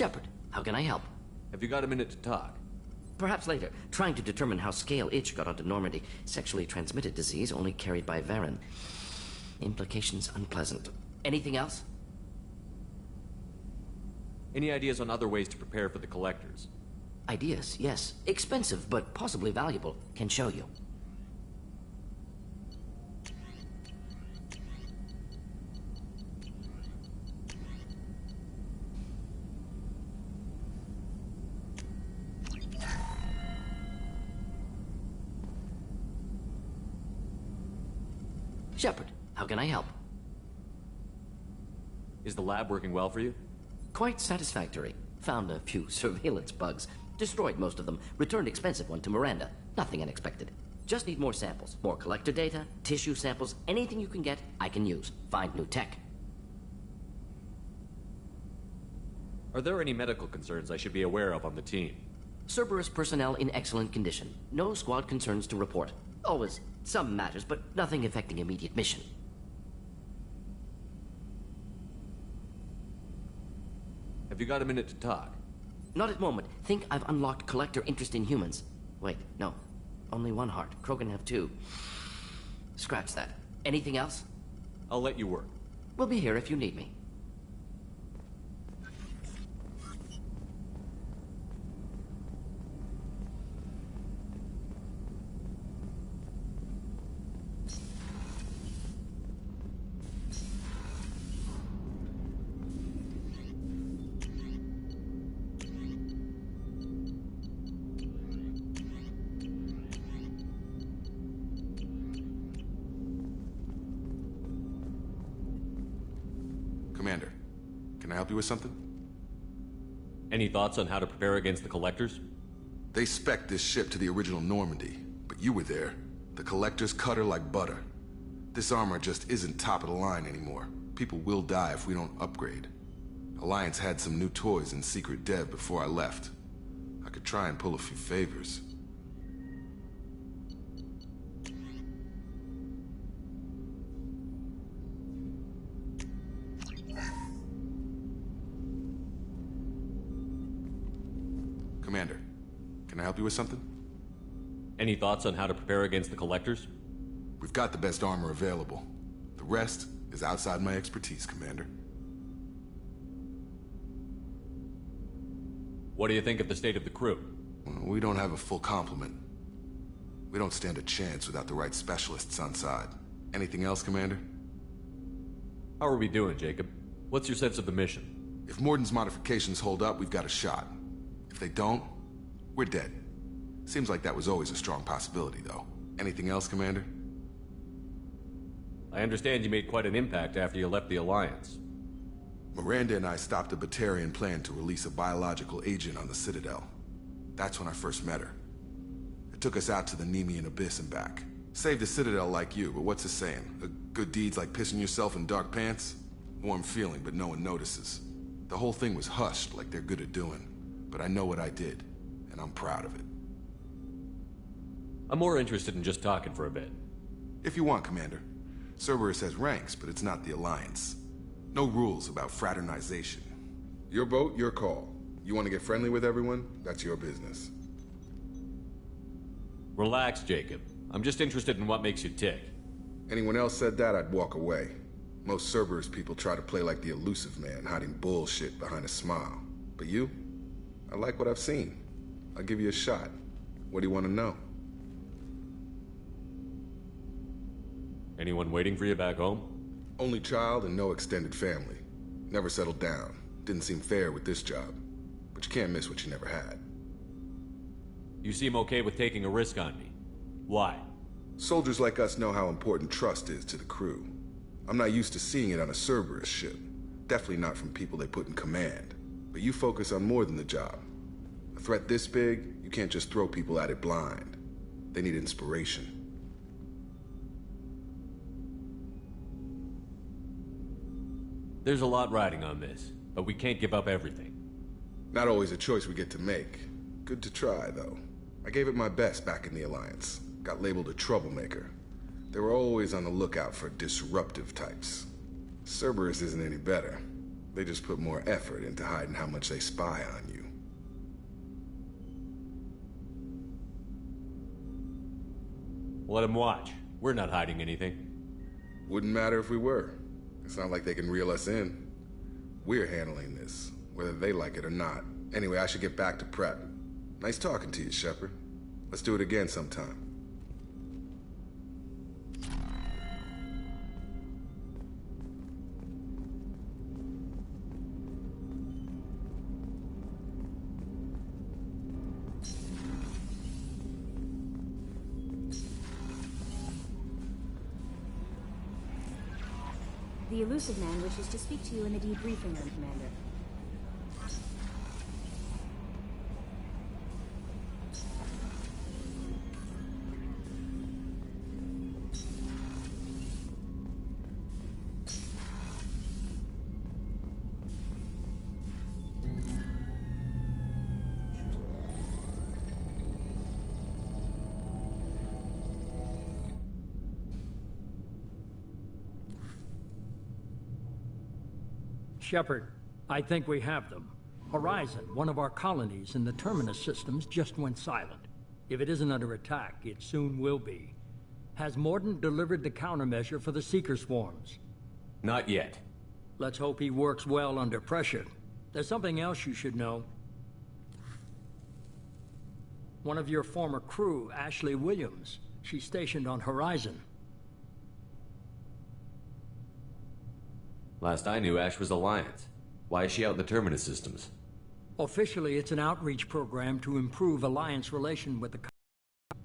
Shepard, how can I help? Have you got a minute to talk? Perhaps later. Trying to determine how Scale Itch got onto Normandy. Sexually transmitted disease only carried by Varen. Implications unpleasant. Anything else? Any ideas on other ways to prepare for the collectors? Ideas, yes. Expensive, but possibly valuable. Can show you. Shepard, how can I help? Is the lab working well for you? Quite satisfactory. Found a few surveillance bugs. Destroyed most of them. Returned expensive one to Miranda. Nothing unexpected. Just need more samples. More collector data, tissue samples, anything you can get, I can use. Find new tech. Are there any medical concerns I should be aware of on the team? Cerberus personnel in excellent condition. No squad concerns to report. Always some matters, but nothing affecting immediate mission. Have you got a minute to talk? Not at moment. Think I've unlocked collector interest in humans. Wait, no. Only one heart. Krogan have two. Scratch that. Anything else? I'll let you work. We'll be here if you need me. Commander, can I help you with something? Any thoughts on how to prepare against the Collectors? They spec'd this ship to the original Normandy, but you were there. The Collectors cut her like butter. This armor just isn't top of the line anymore. People will die if we don't upgrade. Alliance had some new toys in secret dev before I left. I could try and pull a few favors. Commander, can I help you with something? Any thoughts on how to prepare against the Collectors? We've got the best armor available. The rest is outside my expertise, Commander. What do you think of the state of the crew? We don't have a full complement. We don't stand a chance without the right specialists on side. Anything else, Commander? How are we doing, Jacob? What's your sense of the mission? If Morden's modifications hold up, we've got a shot. If they don't, we're dead. Seems like that was always a strong possibility, though. Anything else, Commander? I understand you made quite an impact after you left the Alliance. Miranda and I stopped a Batarian plan to release a biological agent on the Citadel. That's when I first met her. It took us out to the Nemean Abyss and back. Saved the Citadel like you, but what's the saying? A good deed's like pissing yourself in dark pants? Warm feeling, but no one notices. The whole thing was hushed like they're good at doing. But I know what I did, and I'm proud of it. I'm more interested in just talking for a bit. If you want, Commander. Cerberus has ranks, but it's not the Alliance. No rules about fraternization. Your boat, your call. You want to get friendly with everyone? That's your business. Relax, Jacob. I'm just interested in what makes you tick. Anyone else said that, I'd walk away. Most Cerberus people try to play like the elusive man, hiding bullshit behind a smile. But you? I like what I've seen. I'll give you a shot. What do you want to know? Anyone waiting for you back home? Only child and no extended family. Never settled down. Didn't seem fair with this job. But you can't miss what you never had. You seem okay with taking a risk on me. Why? Soldiers like us know how important trust is to the crew. I'm not used to seeing it on a Cerberus ship. Definitely not from people they put in command. But you focus on more than the job. A threat this big, you can't just throw people at it blind. They need inspiration. There's a lot riding on this, but we can't give up everything. Not always a choice we get to make. Good to try, though. I gave it my best back in the Alliance. Got labeled a troublemaker. They were always on the lookout for disruptive types. Cerberus isn't any better. They just put more effort into hiding how much they spy on you. Let them watch. We're not hiding anything. Wouldn't matter if we were. It's not like they can reel us in. We're handling this, whether they like it or not. Anyway, I should get back to prep. Nice talking to you, Shepard. Let's do it again sometime. The elusive man wishes to speak to you in the debriefing room, Commander. Shepard, I think we have them. Horizon, one of our colonies in the Terminus systems, just went silent. If it isn't under attack, it soon will be. Has Morden delivered the countermeasure for the Seeker swarms? Not yet. Let's hope he works well under pressure. There's something else you should know. One of your former crew, Ashley Williams, she's stationed on Horizon. Last I knew, Ash was Alliance. Why is she out in the Terminus systems? Officially, it's an outreach program to improve Alliance relation with the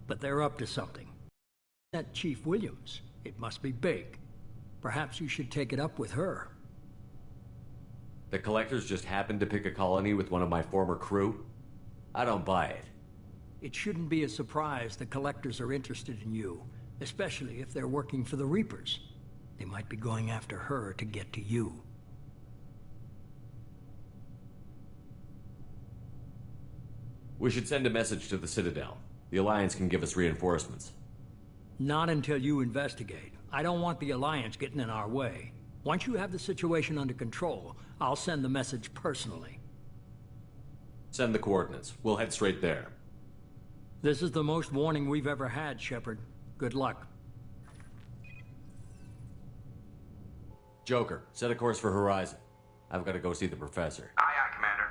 but they're up to something. That Chief Williams, it must be big. Perhaps you should take it up with her. The Collectors just happened to pick a colony with one of my former crew? I don't buy it. It shouldn't be a surprise the Collectors are interested in you, especially if they're working for the Reapers. They might be going after her to get to you. We should send a message to the Citadel. The Alliance can give us reinforcements. Not until you investigate. I don't want the Alliance getting in our way. Once you have the situation under control, I'll send the message personally. Send the coordinates. We'll head straight there. This is the most warning we've ever had, Shepard. Good luck. Joker, set a course for Horizon. I've got to go see the Professor. Aye, aye, Commander.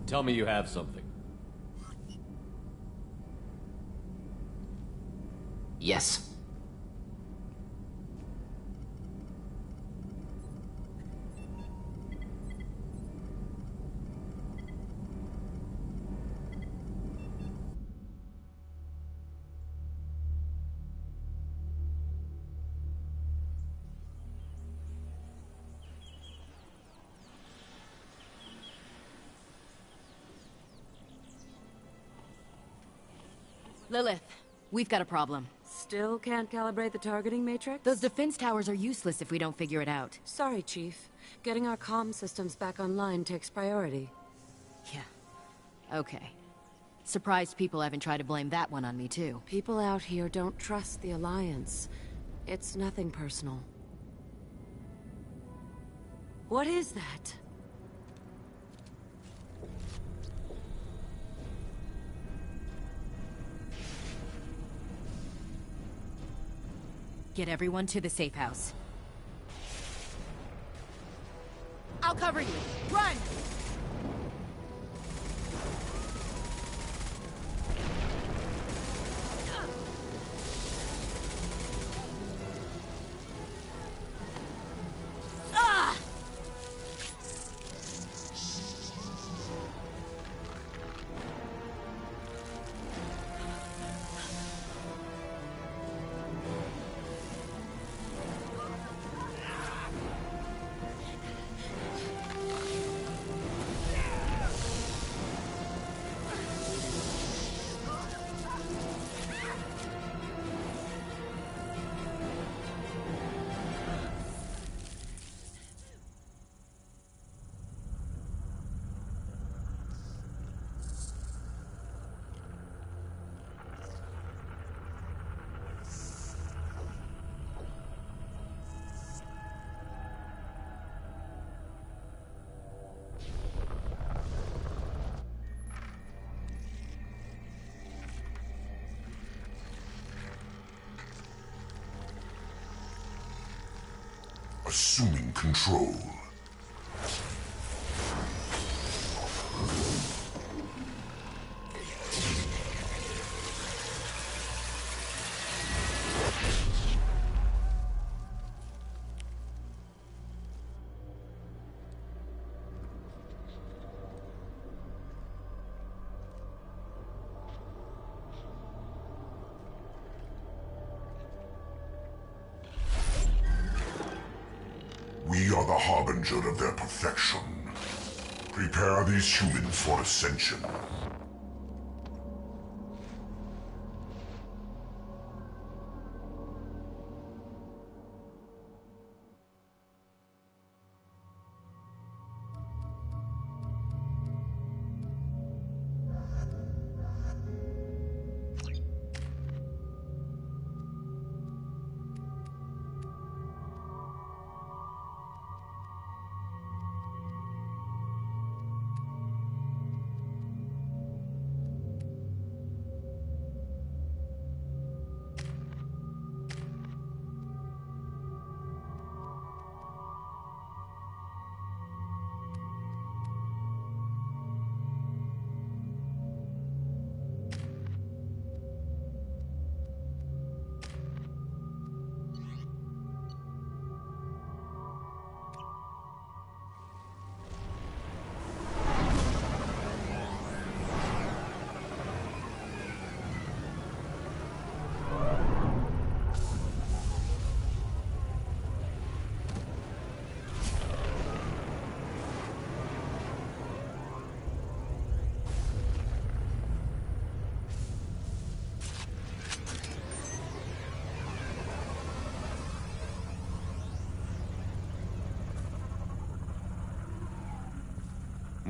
Tell me you have something. Yes. Lilith, we've got a problem. Still can't calibrate the targeting matrix? Those defense towers are useless if we don't figure it out. Sorry, Chief. Getting our comm systems back online takes priority. Yeah. Okay. Surprised people haven't tried to blame that one on me, too. People out here don't trust the Alliance. It's nothing personal. What is that? Get everyone to the safe house. I'll cover you. Run! Assuming control. We are the harbinger of their perfection. Prepare these humans for ascension.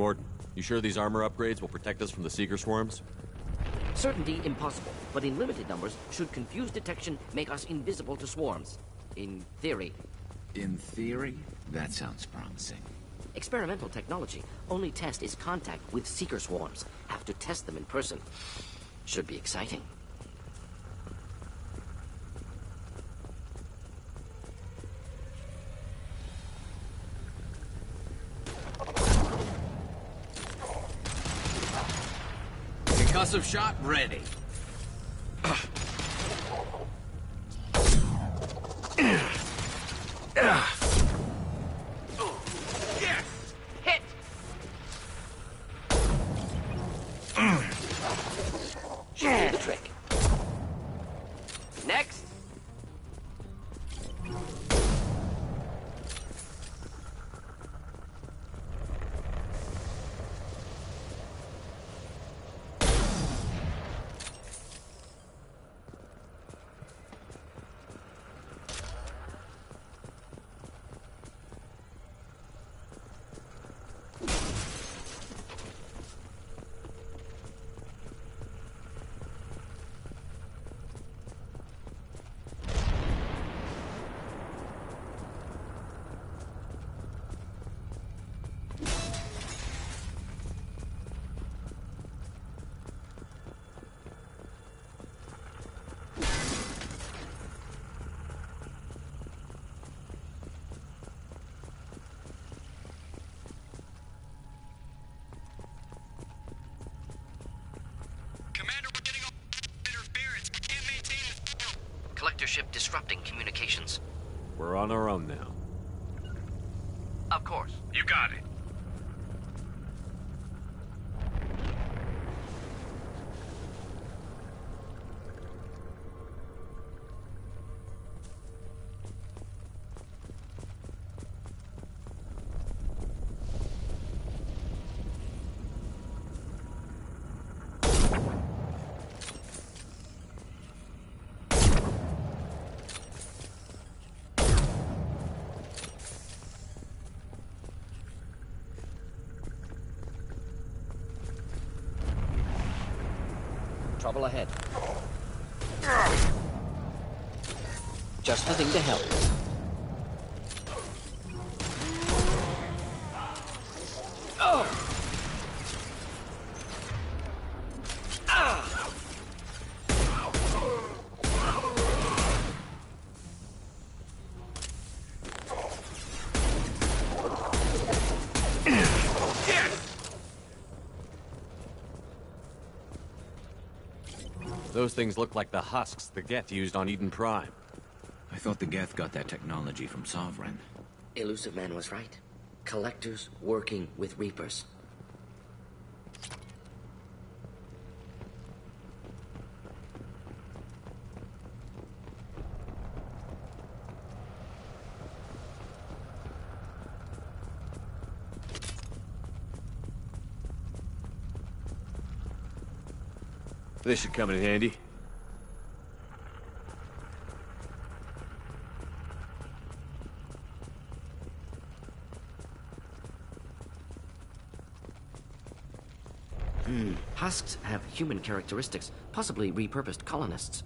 Morton, you sure these armor upgrades will protect us from the Seeker swarms? Certainty impossible, but in limited numbers, should confused detection make us invisible to swarms. In theory. In theory? That sounds promising. Experimental technology. Only test is contact with Seeker swarms. Have to test them in person. Should be exciting. Concussive shot ready. Yes! Hit! Should do the trick. Next! Collector ship disrupting communications. We're on our own now. Of course. You got it. Trouble ahead. Just the thing to help. Oh! Those things look like the husks the Geth used on Eden Prime. I thought the Geth got that technology from Sovereign. Elusive Man was right. Collectors working with Reapers. This should come in handy. Husks have human characteristics, possibly repurposed colonists.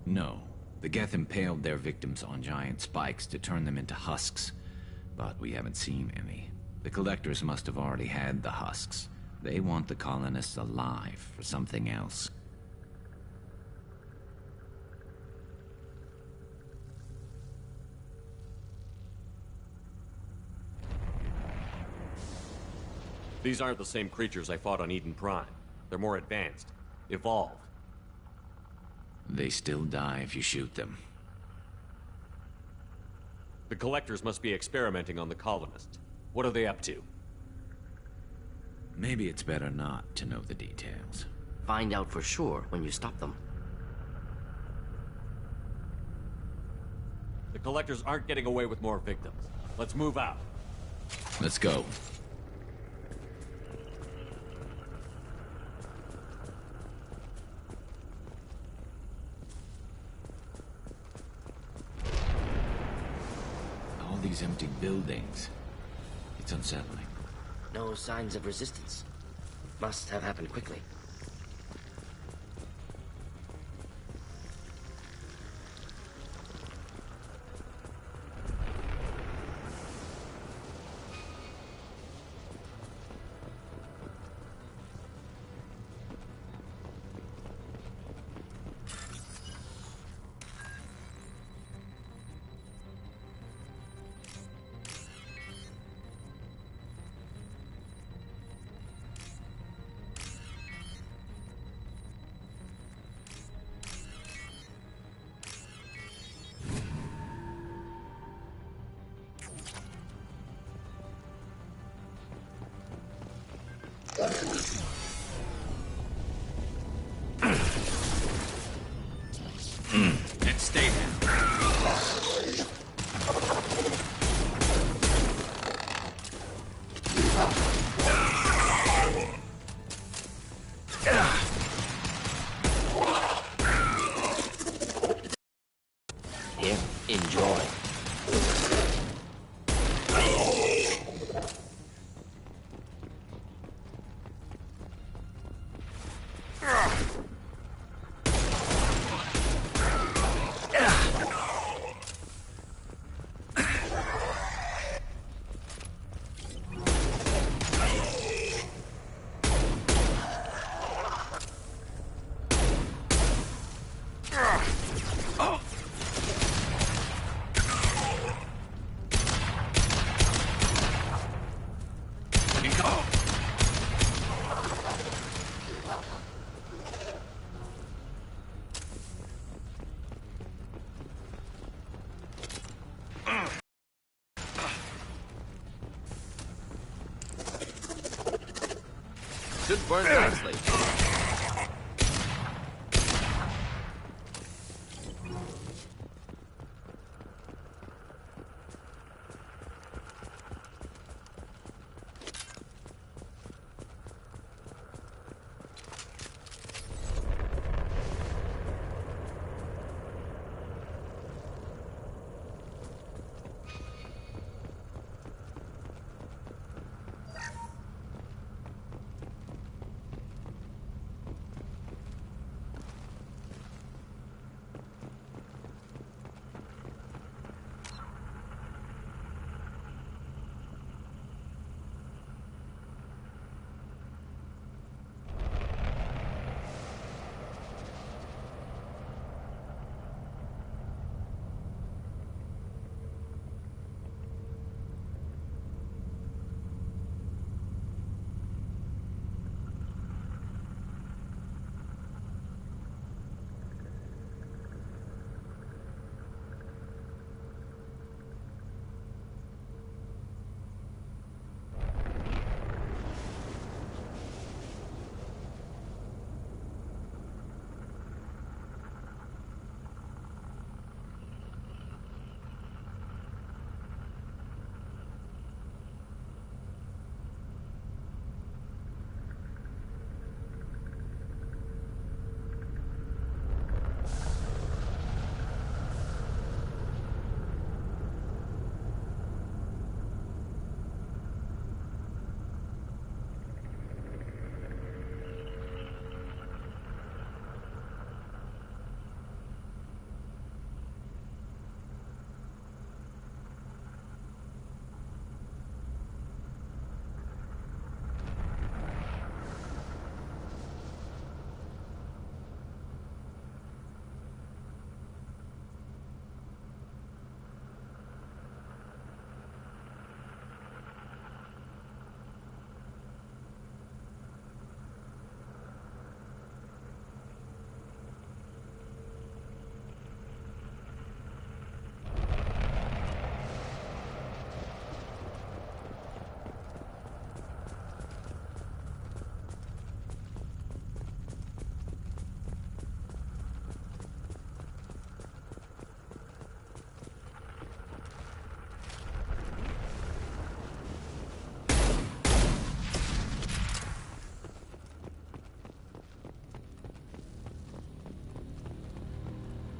No. The Geth impaled their victims on giant spikes to turn them into husks. But we haven't seen any. The Collectors must have already had the husks. They want the colonists alive for something else. These aren't the same creatures I fought on Eden Prime. They're more advanced. Evolved. They still die if you shoot them. The Collectors must be experimenting on the colonists. What are they up to? Maybe it's better not to know the details. Find out for sure when you stop them. The Collectors aren't getting away with more victims. Let's move out. Let's go. All these empty buildings. It's unsettling. No signs of resistance. Must have happened quickly. And stay Here, enjoy. Should burn nicely.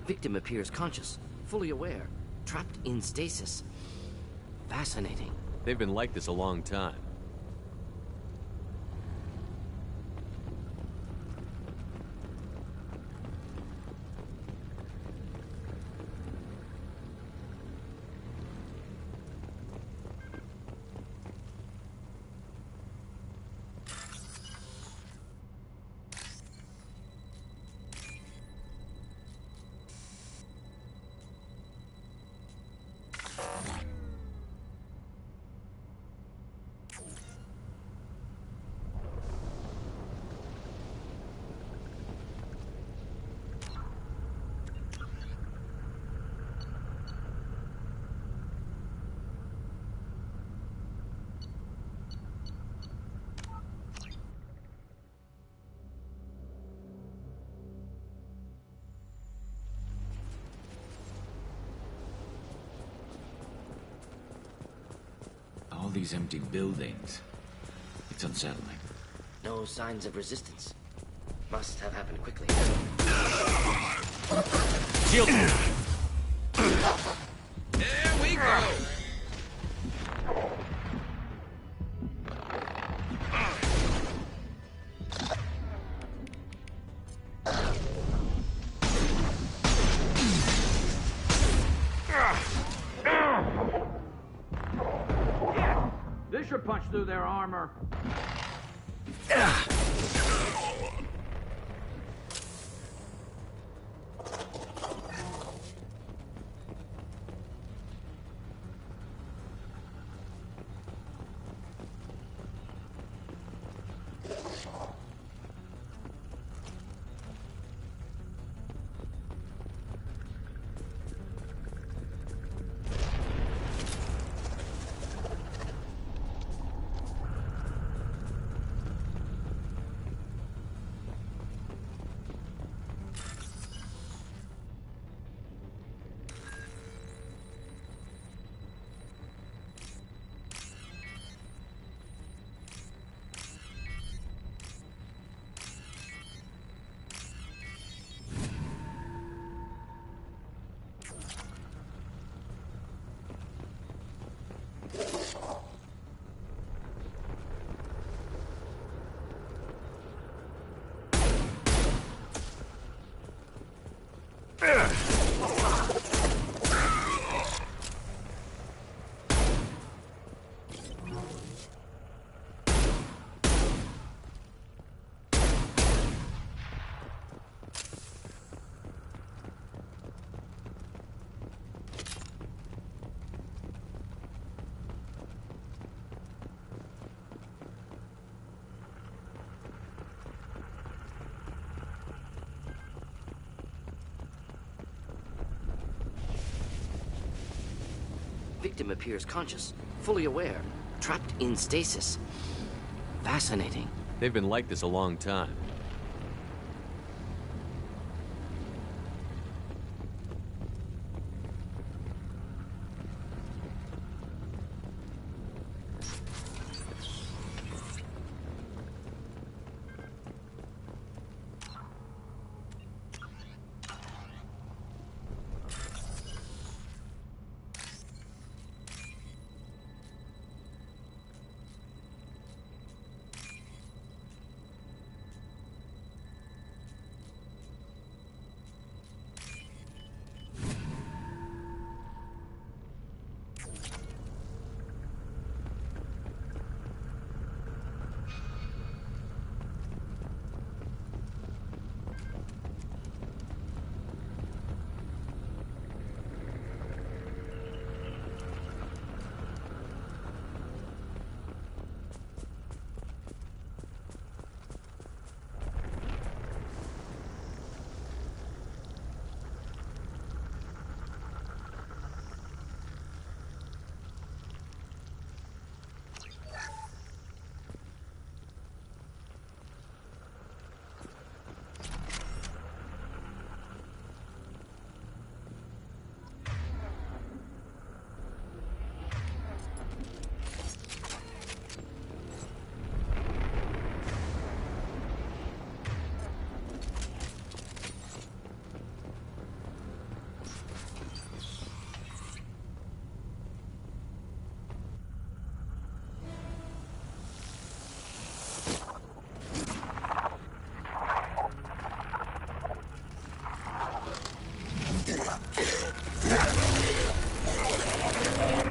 Victim appears conscious, fully aware, trapped in stasis. Fascinating. They've been like this a long time. these empty buildings. It's unsettling. No signs of resistance. Must have happened quickly. Shield! There we go! This should punch through their armor. Victim appears conscious, fully aware, trapped in stasis. Fascinating. They've been like this a long time.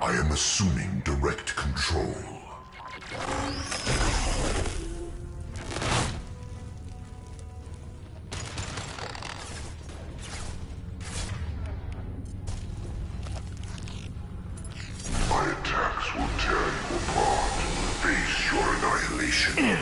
I am assuming direct control. My attacks will tear you apart. Face your annihilation.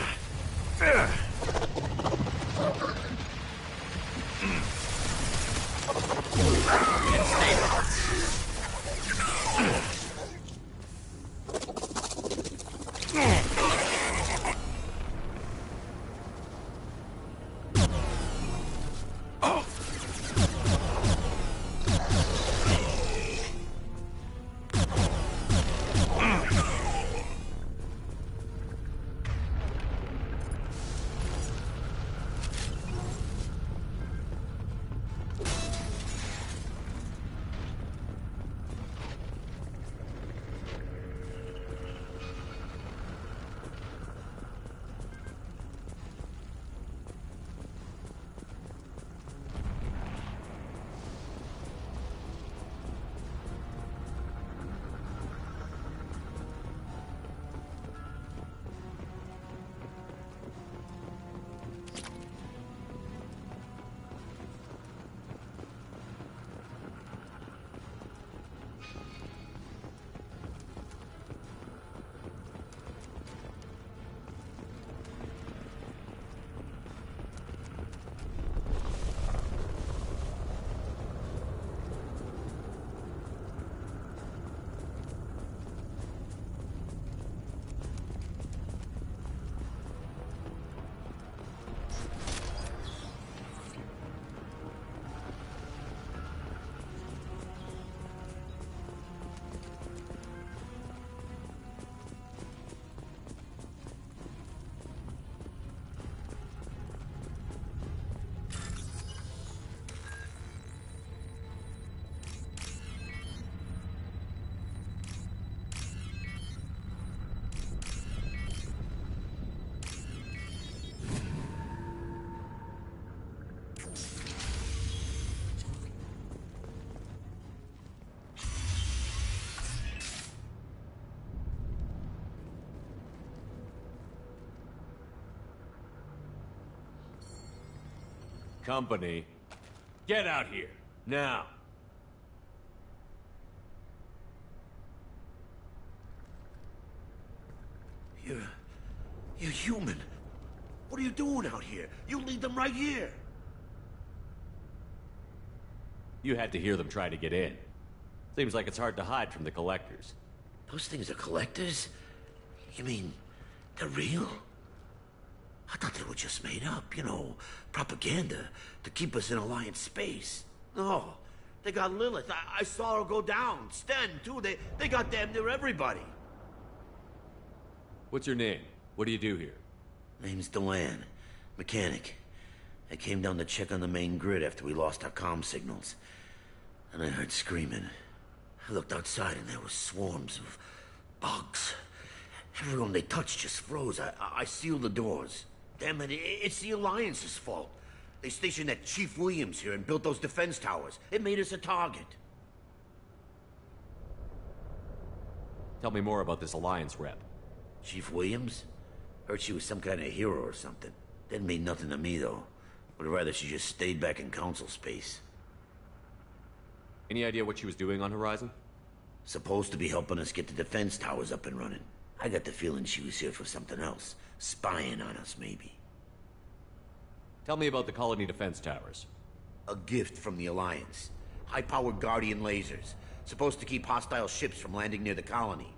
Company. Get out here, now. You're human. What are you doing out here? You lead them right here. You had to hear them try to get in. Seems like it's hard to hide from the collectors. Those things are collectors? You mean, they're real? I thought they were just made up, you know, propaganda to keep us in Alliance space. No, they got Lilith. I saw her go down. Sten, too. They got damn near everybody. What's your name? What do you do here? Name's Delan. Mechanic. I came down to check on the main grid after we lost our comm signals. And I heard screaming. I looked outside and there were swarms of bugs. Everyone they touched just froze. I sealed the doors. Damn it, it's the Alliance's fault. They stationed that Chief Williams here and built those defense towers. It made us a target. Tell me more about this Alliance rep. Chief Williams? Heard she was some kind of hero or something. Didn't mean nothing to me, though. Would rather she just stayed back in Council space. Any idea what she was doing on Horizon? Supposed to be helping us get the defense towers up and running. I got the feeling she was here for something else. Spying on us, maybe. Tell me about the colony defense towers. A gift from the Alliance. High-powered Guardian lasers. Supposed to keep hostile ships from landing near the colony.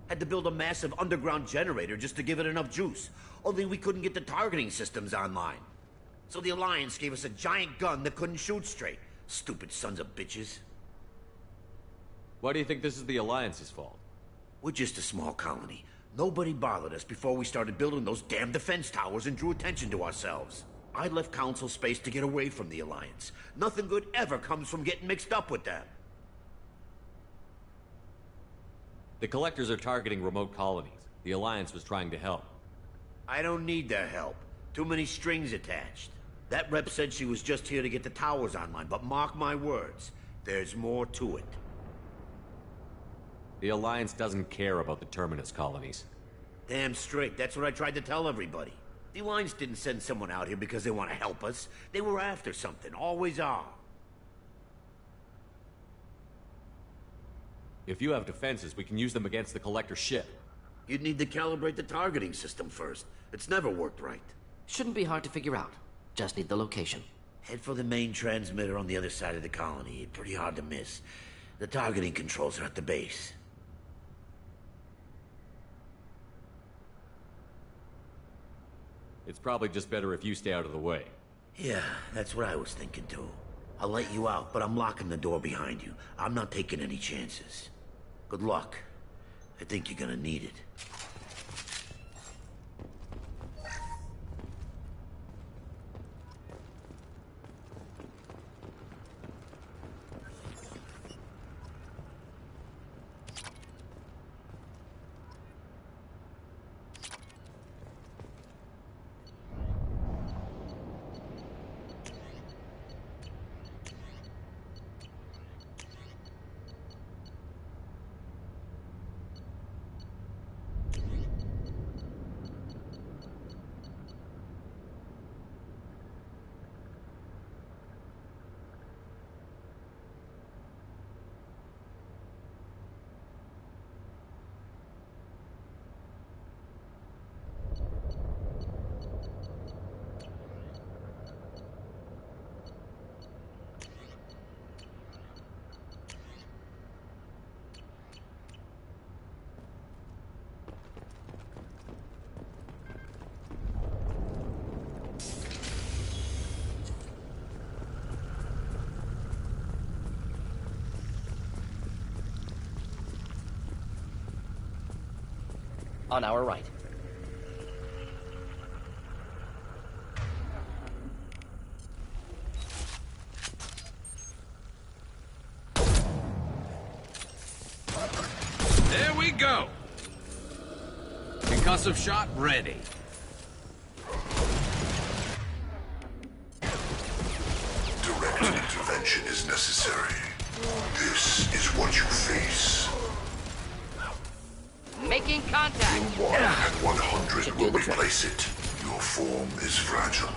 Had to build a massive underground generator just to give it enough juice. Only we couldn't get the targeting systems online. So the Alliance gave us a giant gun that couldn't shoot straight. Stupid sons of bitches. Why do you think this is the Alliance's fault? We're just a small colony. Nobody bothered us before we started building those damn defense towers and drew attention to ourselves. I left Council space to get away from the Alliance. Nothing good ever comes from getting mixed up with them. The Collectors are targeting remote colonies. The Alliance was trying to help. I don't need their help. Too many strings attached. That rep said she was just here to get the towers online, but mark my words, there's more to it. The Alliance doesn't care about the Terminus colonies. Damn straight, that's what I tried to tell everybody. The Alliance didn't send someone out here because they want to help us. They were after something, always are. If you have defenses, we can use them against the Collector ship. You'd need to calibrate the targeting system first. It's never worked right. Shouldn't be hard to figure out. Just need the location. Head for the main transmitter on the other side of the colony. Pretty hard to miss. The targeting controls are at the base. It's probably just better if you stay out of the way. Yeah, that's what I was thinking too. I'll let you out, but I'm locking the door behind you. I'm not taking any chances. Good luck. I think you're gonna need it. On our right. There we go. Concussive shot ready. Direct intervention is necessary. This is what you face. Making contact. 1 and 100 will replace it. Your form is fragile.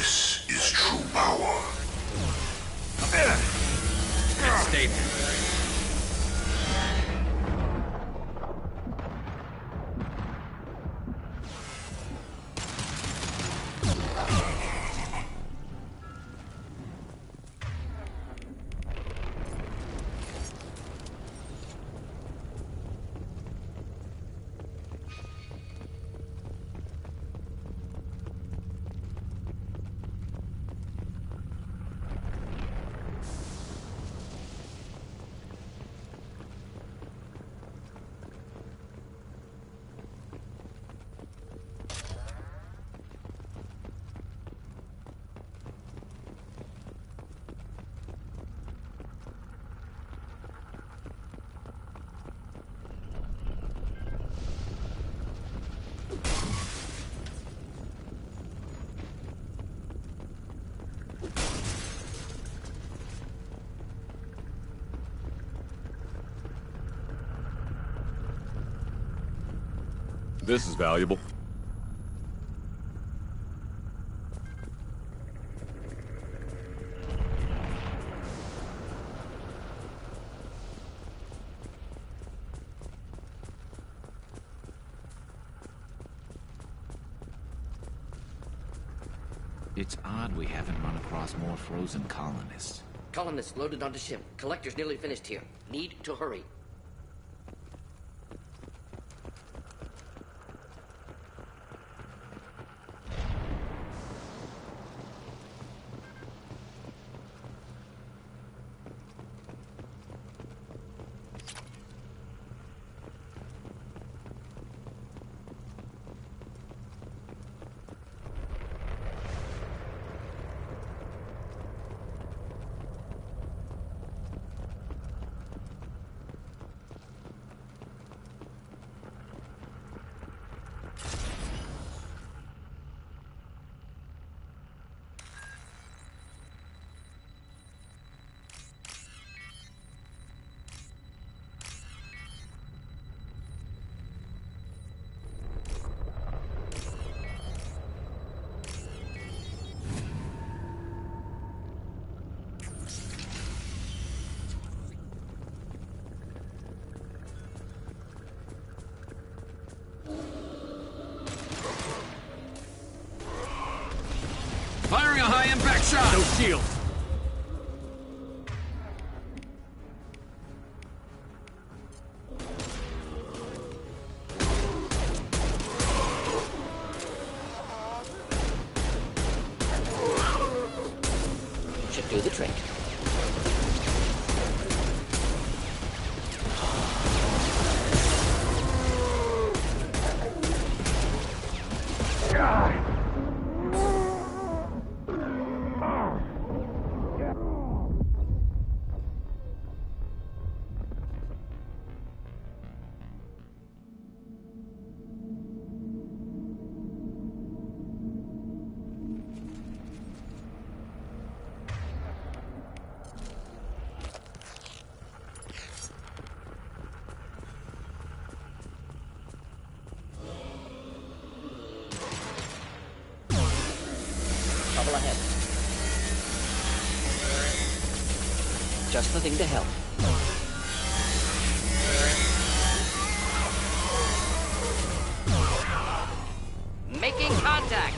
This is true power. Stay there. This is valuable. It's odd we haven't run across more frozen colonists. Colonists loaded onto ship. Collector's nearly finished here. Need to hurry. Firing a high-impact shot! No shield! Should do the trick. Trouble ahead. Just the thing to help. Making contact.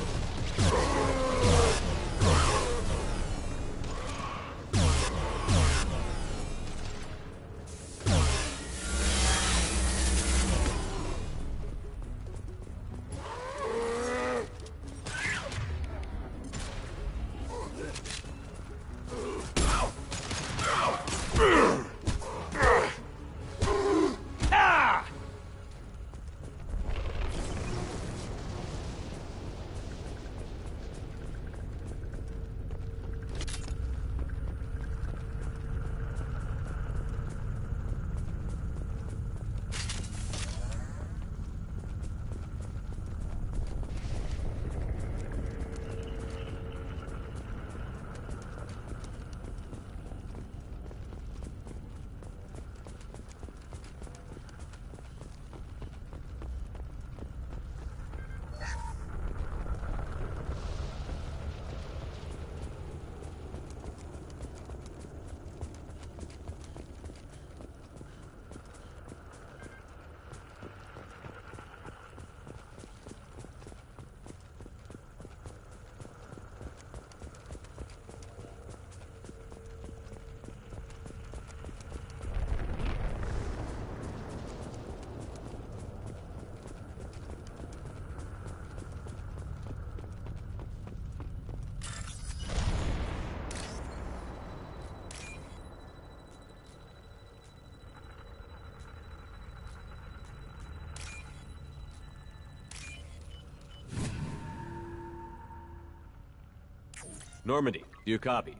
Normandy, do you copy?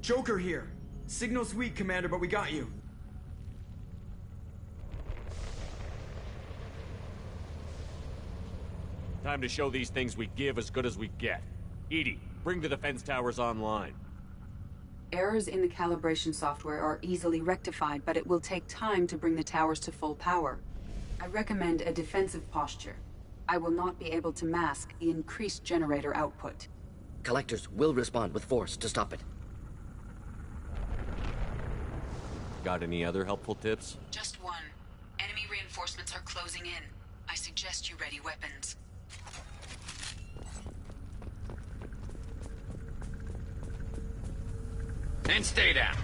Joker here. Signal's weak, Commander, but we got you. Time to show these things we give as good as we get. Edie, bring the defense towers online. Errors in the calibration software are easily rectified, but it will take time to bring the towers to full power. I recommend a defensive posture. I will not be able to mask the increased generator output. Collectors will respond with force to stop it. Got any other helpful tips? Just one. Enemy reinforcements are closing in. I suggest you ready weapons. And stay down.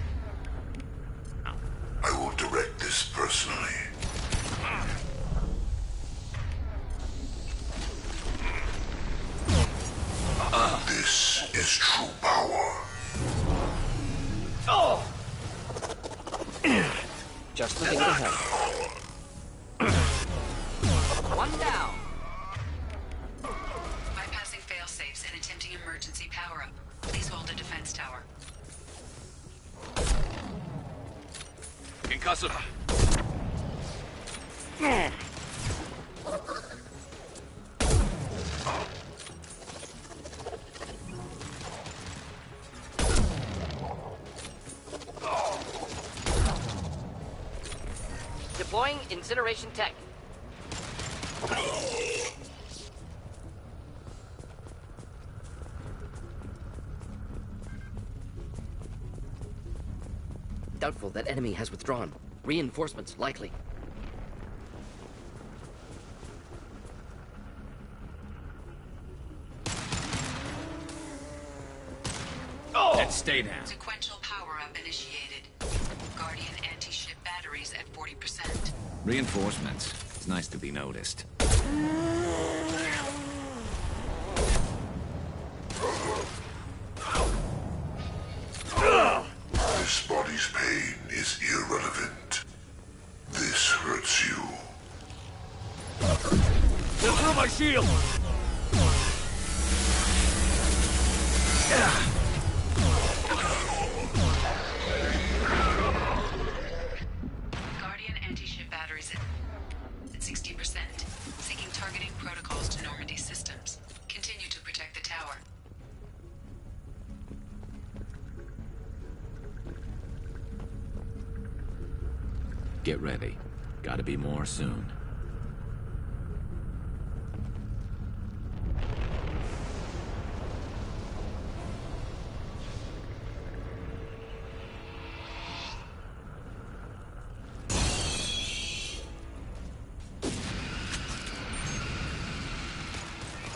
I will direct this personally. This is true power. Oh! Just the thing to help. One down. Bypassing fail-safes and attempting emergency power-up. Please hold a defense tower. Concussive. Deploying incineration tech. Doubtful that enemy has withdrawn. Reinforcements likely. And stay down. Sequential power-up initiated. Guardian anti-ship batteries at 40%. Reinforcements. It's nice to be noticed. This body's pain is irrelevant. This hurts you. Get through my shield! Guardian anti-ship batteries at 60%. Seeking targeting protocols to Normandy systems. Continue to protect the tower. Get ready. Gotta be more soon.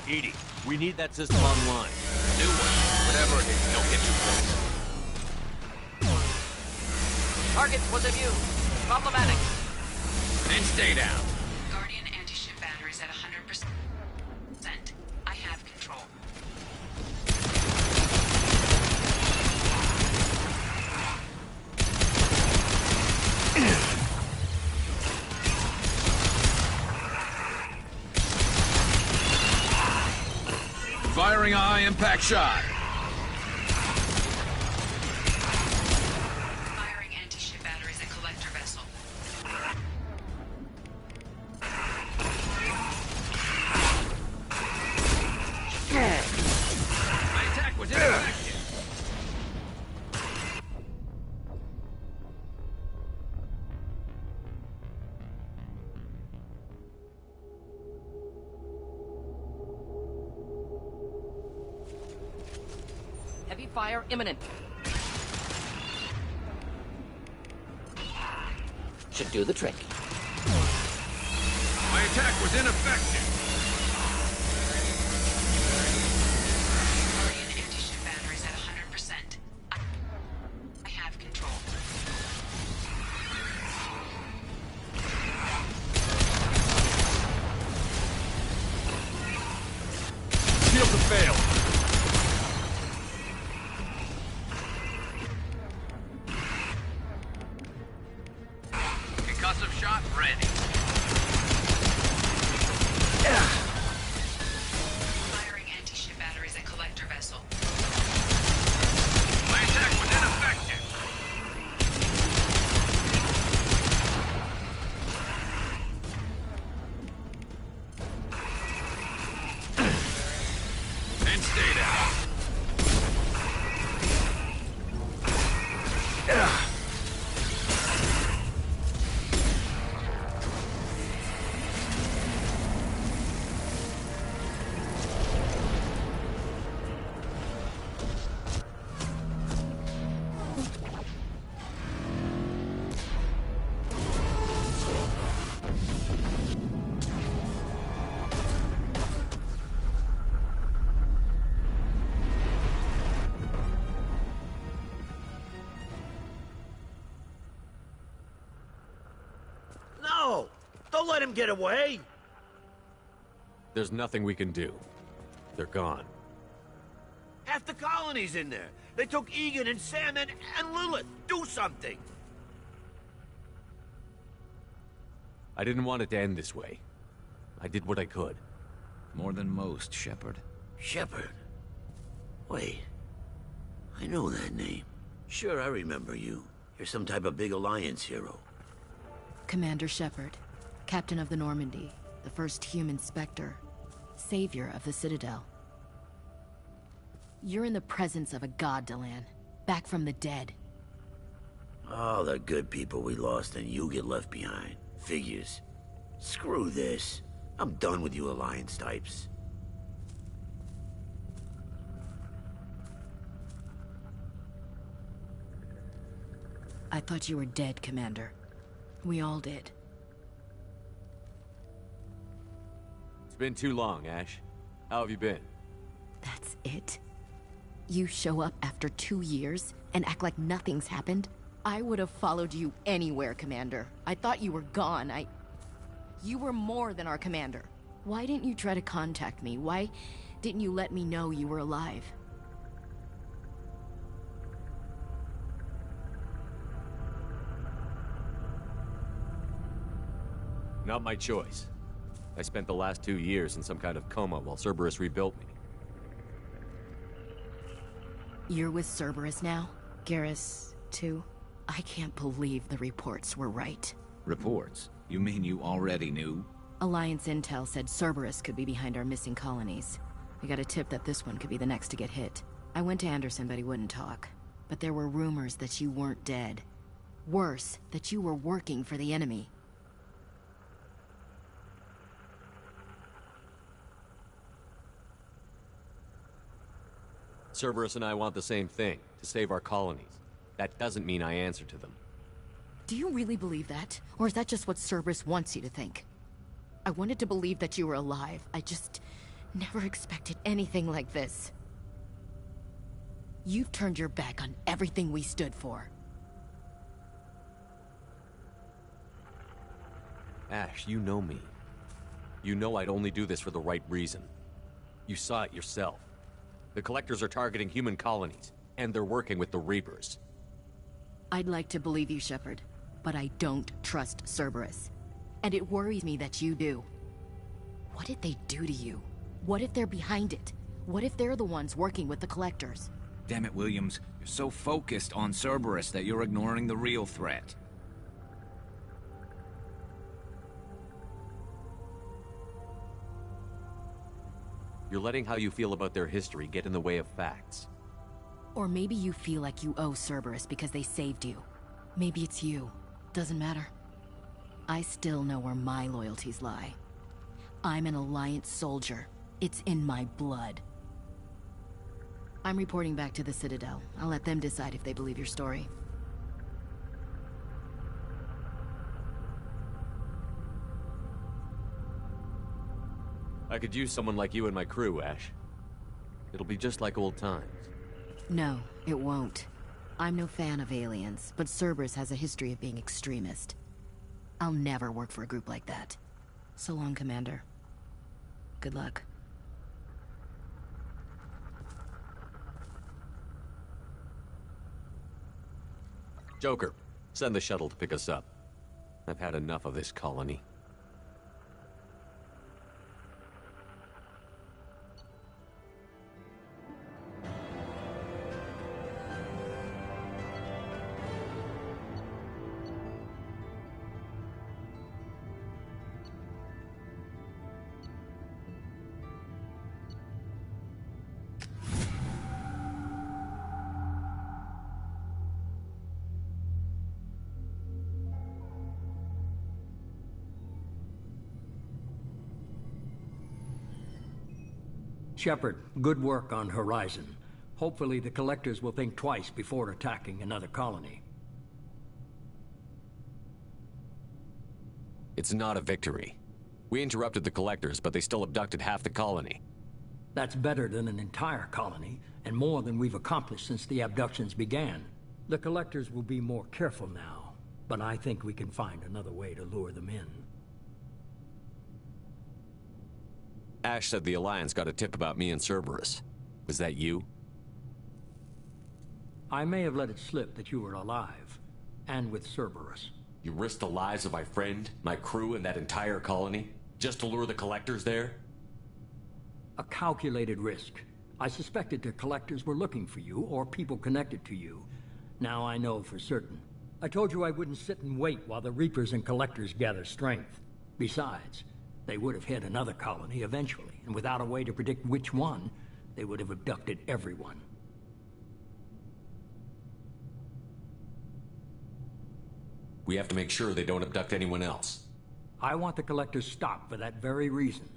Edie, we need that system online. Do whatever it is, don't get too close. Target was in view. Problematic. And stay down. Guardian anti-ship batteries at 100%. I have control. Firing a high-impact shot. Firing anti-ship batteries at collector vessel. My attack was ineffective. Heavy fire imminent. Should do the trick. My attack was ineffective. Guardian anti-ship batteries at 100%. I have control. Shields have failed. Concussive shot ready. Don't let him get away! There's nothing we can do. They're gone. Half the colony's in there. They took Egan and Sam and Lilith. Do something! I didn't want it to end this way. I did what I could. More than most, Shepard. Shepard? Wait. I know that name. Sure, I remember you. You're some type of big Alliance hero. Commander Shepard, Captain of the Normandy, the first human Spectre, savior of the Citadel. You're in the presence of a god, Delan, back from the dead. All the good people we lost and you get left behind. Figures. Screw this. I'm done with you Alliance types. I thought you were dead, Commander. We all did. It's been too long, Ash. How have you been? That's it? You show up after 2 years and act like nothing's happened? I would have followed you anywhere, Commander. I thought you were gone. You were more than our commander. Why didn't you try to contact me? Why didn't you let me know you were alive? Not my choice. I spent the last 2 years in some kind of coma while Cerberus rebuilt me. You're with Cerberus now? Garrus, too? I can't believe the reports were right. Reports? You mean you already knew? Alliance intel said Cerberus could be behind our missing colonies. We got a tip that this one could be the next to get hit. I went to Anderson, but he wouldn't talk. But there were rumors that you weren't dead. Worse, that you were working for the enemy. Cerberus and I want the same thing, to save our colonies. That doesn't mean I answer to them. Do you really believe that? Or is that just what Cerberus wants you to think? I wanted to believe that you were alive. I just never expected anything like this. You've turned your back on everything we stood for. Ash, you know me. You know I'd only do this for the right reason. You saw it yourself. The Collectors are targeting human colonies, and they're working with the Reapers. I'd like to believe you, Shepard, but I don't trust Cerberus. And it worries me that you do. What did they do to you? What if they're behind it? What if they're the ones working with the Collectors? Damn it, Williams. You're so focused on Cerberus that you're ignoring the real threat. You're letting how you feel about their history get in the way of facts. Or maybe you feel like you owe Cerberus because they saved you. Maybe it's you. Doesn't matter. I still know where my loyalties lie. I'm an Alliance soldier. It's in my blood. I'm reporting back to the Citadel. I'll let them decide if they believe your story. I could use someone like you in my crew, Ash. It'll be just like old times. No, it won't. I'm no fan of aliens, but Cerberus has a history of being extremist. I'll never work for a group like that. So long, Commander. Good luck. Joker, send the shuttle to pick us up. I've had enough of this colony. Shepard, good work on Horizon. Hopefully the Collectors will think twice before attacking another colony. It's not a victory. We interrupted the Collectors, but they still abducted half the colony. That's better than an entire colony, and more than we've accomplished since the abductions began. The Collectors will be more careful now, but I think we can find another way to lure them in. Ash said the Alliance got a tip about me and Cerberus. Was that you? I may have let it slip that you were alive, and with Cerberus. You risked the lives of my friend, my crew, and that entire colony, just to lure the Collectors there? A calculated risk. I suspected the Collectors were looking for you, or people connected to you. Now I know for certain. I told you I wouldn't sit and wait while the Reapers and Collectors gather strength. Besides, they would have hit another colony eventually, and without a way to predict which one, they would have abducted everyone. We have to make sure they don't abduct anyone else. I want the Collectors stopped for that very reason.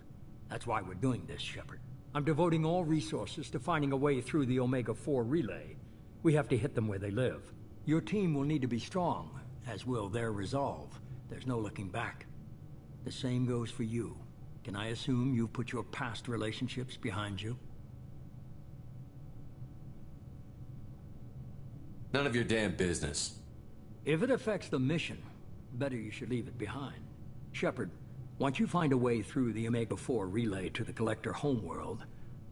That's why we're doing this, Shepard. I'm devoting all resources to finding a way through the Omega-4 relay. We have to hit them where they live. Your team will need to be strong, as will their resolve. There's no looking back. The same goes for you. Can I assume you've put your past relationships behind you? None of your damn business. If it affects the mission, better you should leave it behind. Shepard, once you find a way through the Omega-4 relay to the Collector homeworld,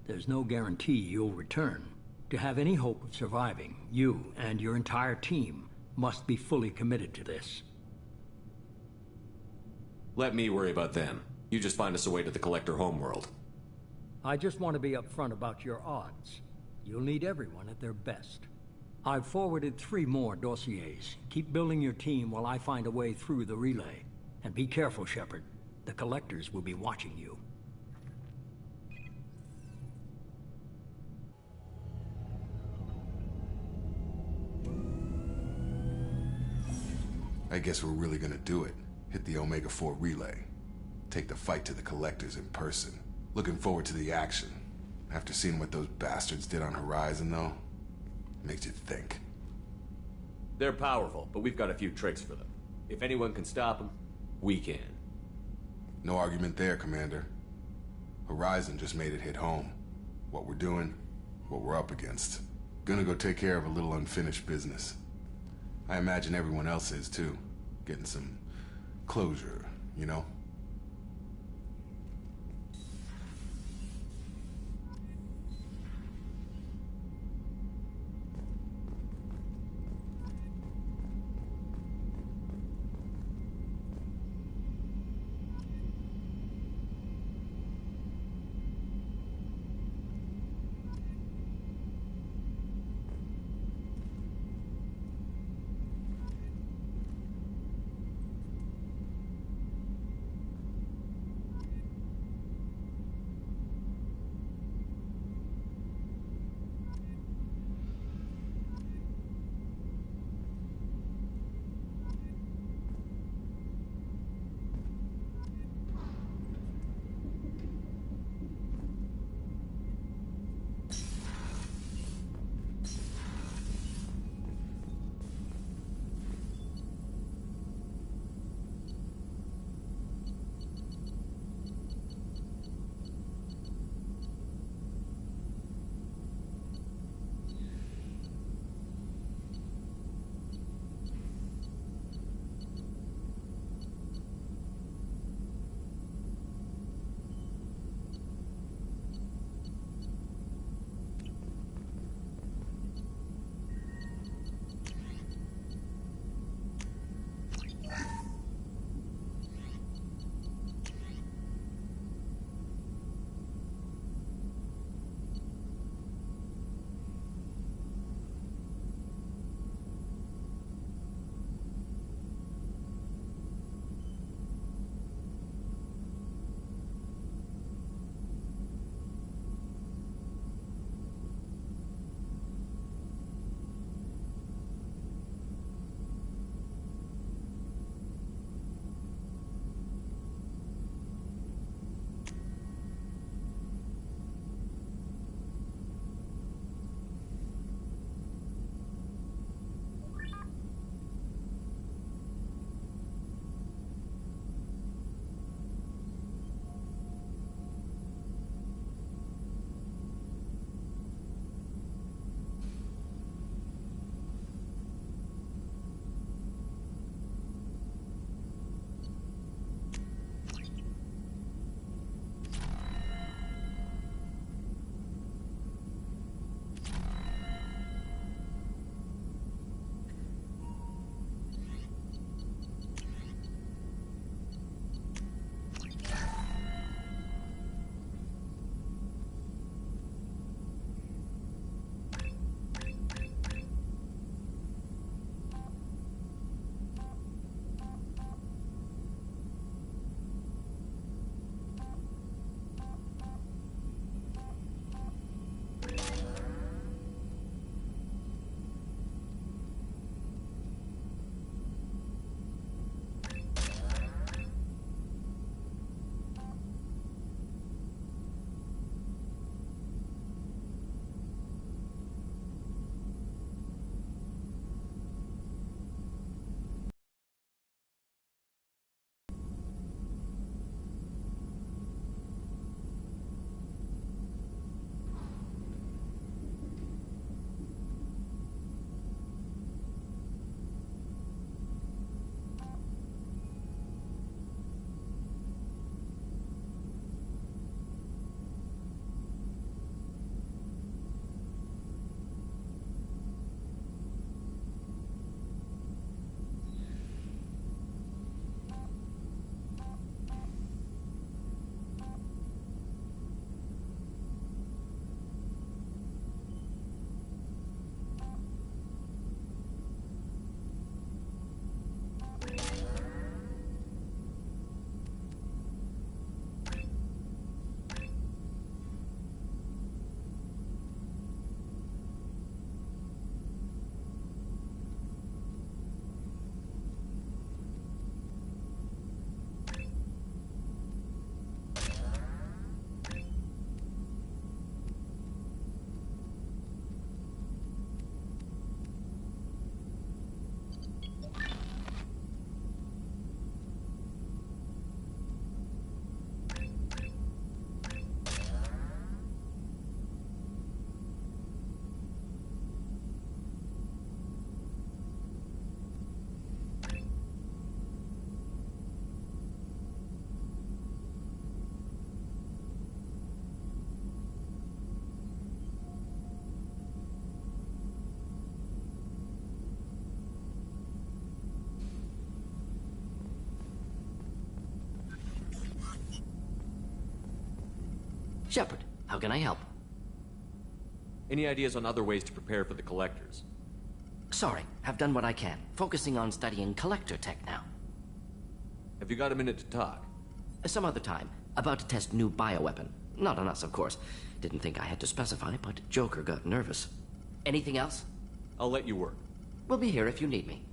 there's no guarantee you'll return. To have any hope of surviving, you and your entire team must be fully committed to this. Let me worry about them. You just find us a way to the Collector homeworld. I just want to be upfront about your odds. You'll need everyone at their best. I've forwarded 3 more dossiers. Keep building your team while I find a way through the relay. And be careful, Shepard. The Collectors will be watching you. I guess we're really gonna do it. Hit the Omega-4 relay. Take the fight to the Collectors in person. Looking forward to the action. After seeing what those bastards did on Horizon, though, makes you think. They're powerful, but we've got a few tricks for them. If anyone can stop them, we can. No argument there, Commander. Horizon just made it hit home. What we're doing, what we're up against. Gonna go take care of a little unfinished business. I imagine everyone else is, too. Getting some closure, you know? Shepard, how can I help? Any ideas on other ways to prepare for the Collectors? Sorry, I've done what I can. Focusing on studying Collector tech now. Have you got a minute to talk? Some other time. About to test new bioweapon. Not on us, of course. Didn't think I had to specify, but Joker got nervous. Anything else? I'll let you work. We'll be here if you need me.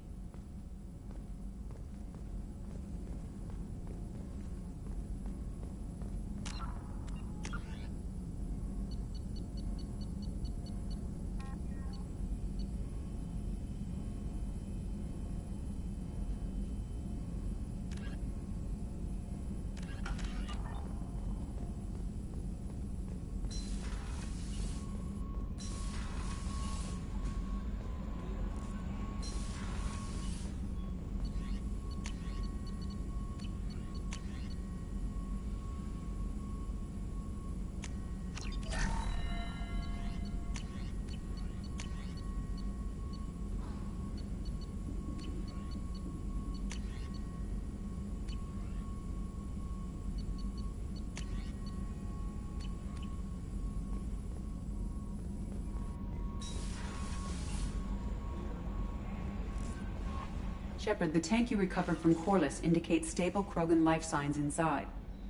Shepard, the tank you recovered from Corliss indicates stable Krogan life signs inside.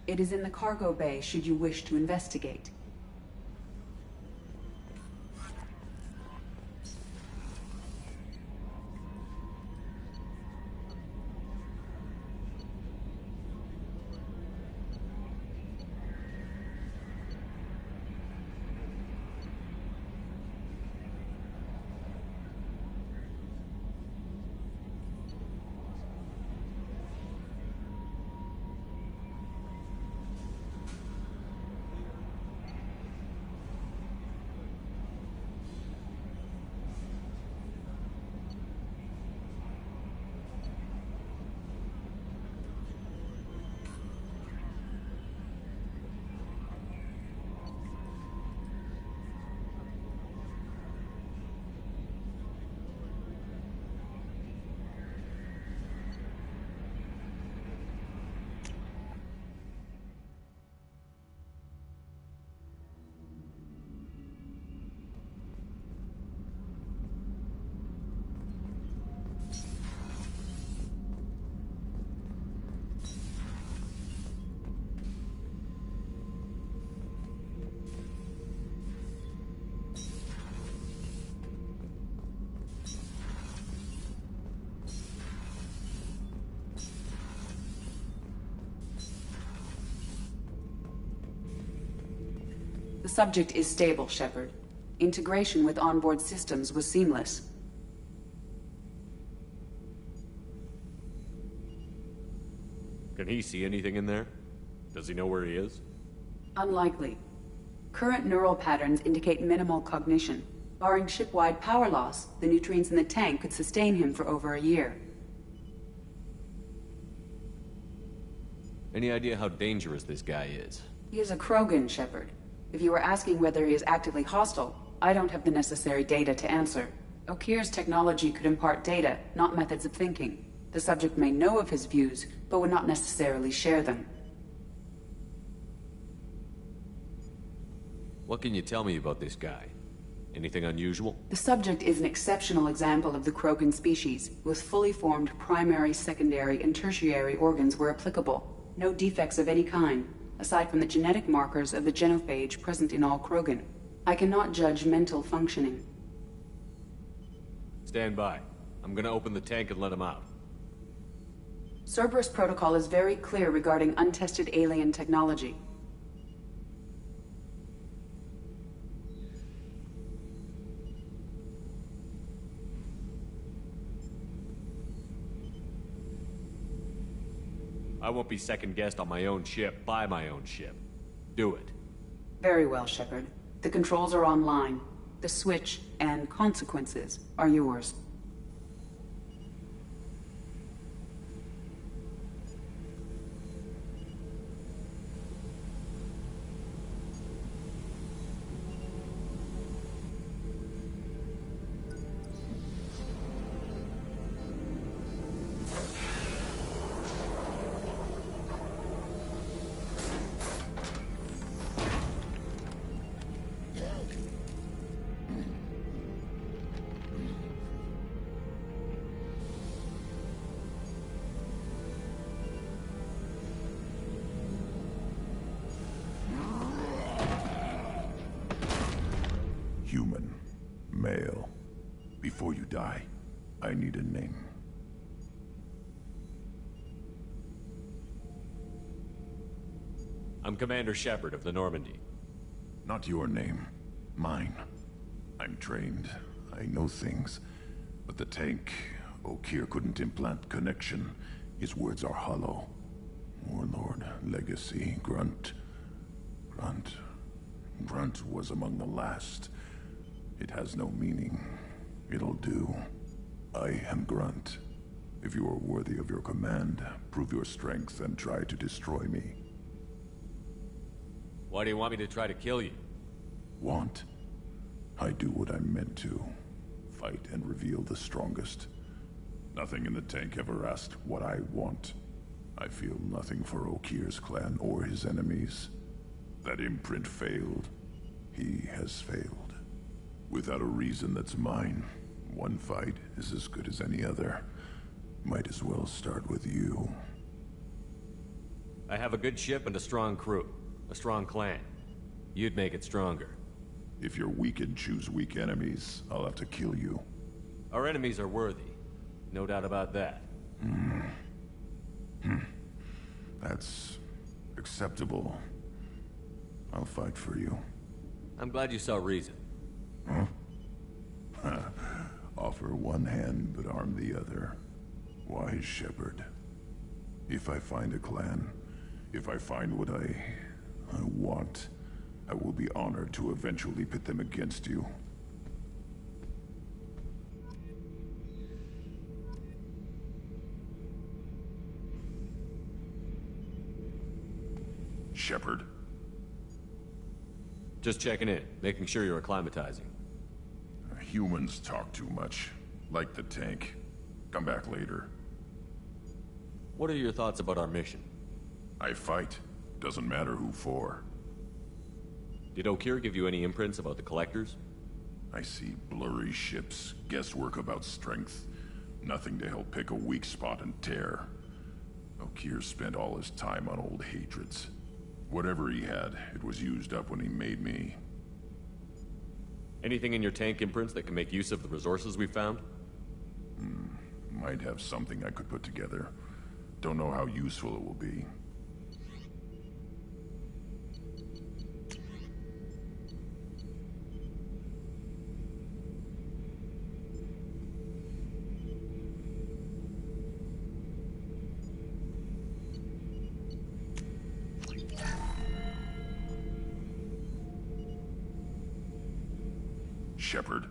It is in the cargo bay should you wish to investigate. The subject is stable, Shepard. Integration with onboard systems was seamless. Can he see anything in there? Does he know where he is? Unlikely. Current neural patterns indicate minimal cognition. Barring ship-wide power loss, the nutrients in the tank could sustain him for over a year. Any idea how dangerous this guy is? He is a Krogan, Shepard. If you were asking whether he is actively hostile, I don't have the necessary data to answer. Okir's technology could impart data, not methods of thinking. The subject may know of his views, but would not necessarily share them. What can you tell me about this guy? Anything unusual? The subject is an exceptional example of the Krogan species, with fully formed primary, secondary, and tertiary organs where applicable. No defects of any kind, aside from the genetic markers of the genophage present in all Krogan. I cannot judge mental functioning. Stand by. I'm gonna open the tank and let him out. Cerberus protocol is very clear regarding untested alien technology. I won't be second-guessed on my own ship, by my own ship. Do it. Very well, Shepard. The controls are online. The switch and consequences are yours. Hail. Before you die, I need a name. I'm Commander Shepard of the Normandy. Not your name. Mine. I'm trained. I know things. But the tank, O'Kear couldn't implant connection. His words are hollow. Warlord, Legacy, Grunt. Grunt was among the last. It has no meaning. It'll do. I am Grunt. If you are worthy of your command, prove your strength and try to destroy me. Why do you want me to try to kill you? Want? I do what I'm meant to. Fight and reveal the strongest. Nothing in the tank ever asked what I want. I feel nothing for O'Kear's clan or his enemies. That imprint failed. He has failed. Without a reason that's mine, one fight is as good as any other. Might as well start with you. I have a good ship and a strong crew. A strong clan. You'd make it stronger. If you're weak and choose weak enemies, I'll have to kill you. Our enemies are worthy. No doubt about that. That's acceptable. I'll fight for you. I'm glad you saw reason. Huh? Offer one hand, but arm the other. Wise Shepard. If I find a clan, if I find what I want, I will be honored to eventually pit them against you. Shepard? Just checking in, making sure you're acclimatizing. Humans talk too much. Like the tank. Come back later. What are your thoughts about our mission? I fight. Doesn't matter who for. Did O'Kear give you any imprints about the Collectors? I see blurry ships, guesswork about strength. Nothing to help pick a weak spot and tear. O'Kear spent all his time on old hatreds. Whatever he had, it was used up when he made me. Anything in your tank imprints that can make use of the resources we found? Might have something I could put together. Don't know how useful it will be. Shepard.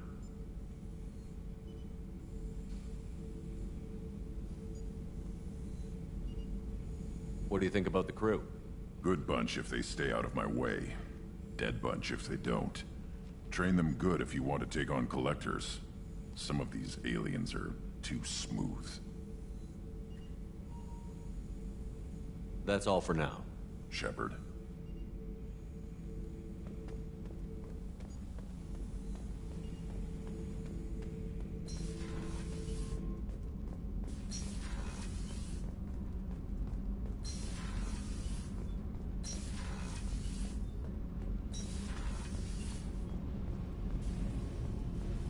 What do you think about the crew? Good bunch if they stay out of my way. Dead bunch if they don't. Train them good if you want to take on Collectors. Some of these aliens are too smooth. That's all for now. Shepard.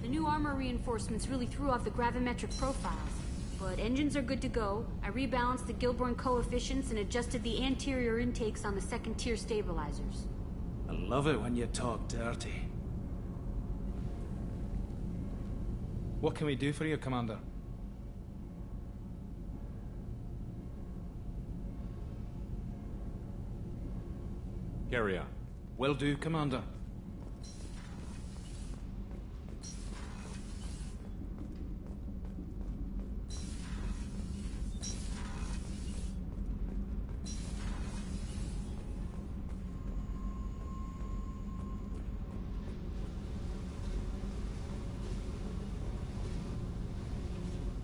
The new armor reinforcements really threw off the gravimetric profiles. But engines are good to go. I rebalanced the Gilborn coefficients and adjusted the anterior intakes on the second-tier stabilizers. I love it when you talk dirty. What can we do for you, Commander? Carry on. Will do, Commander.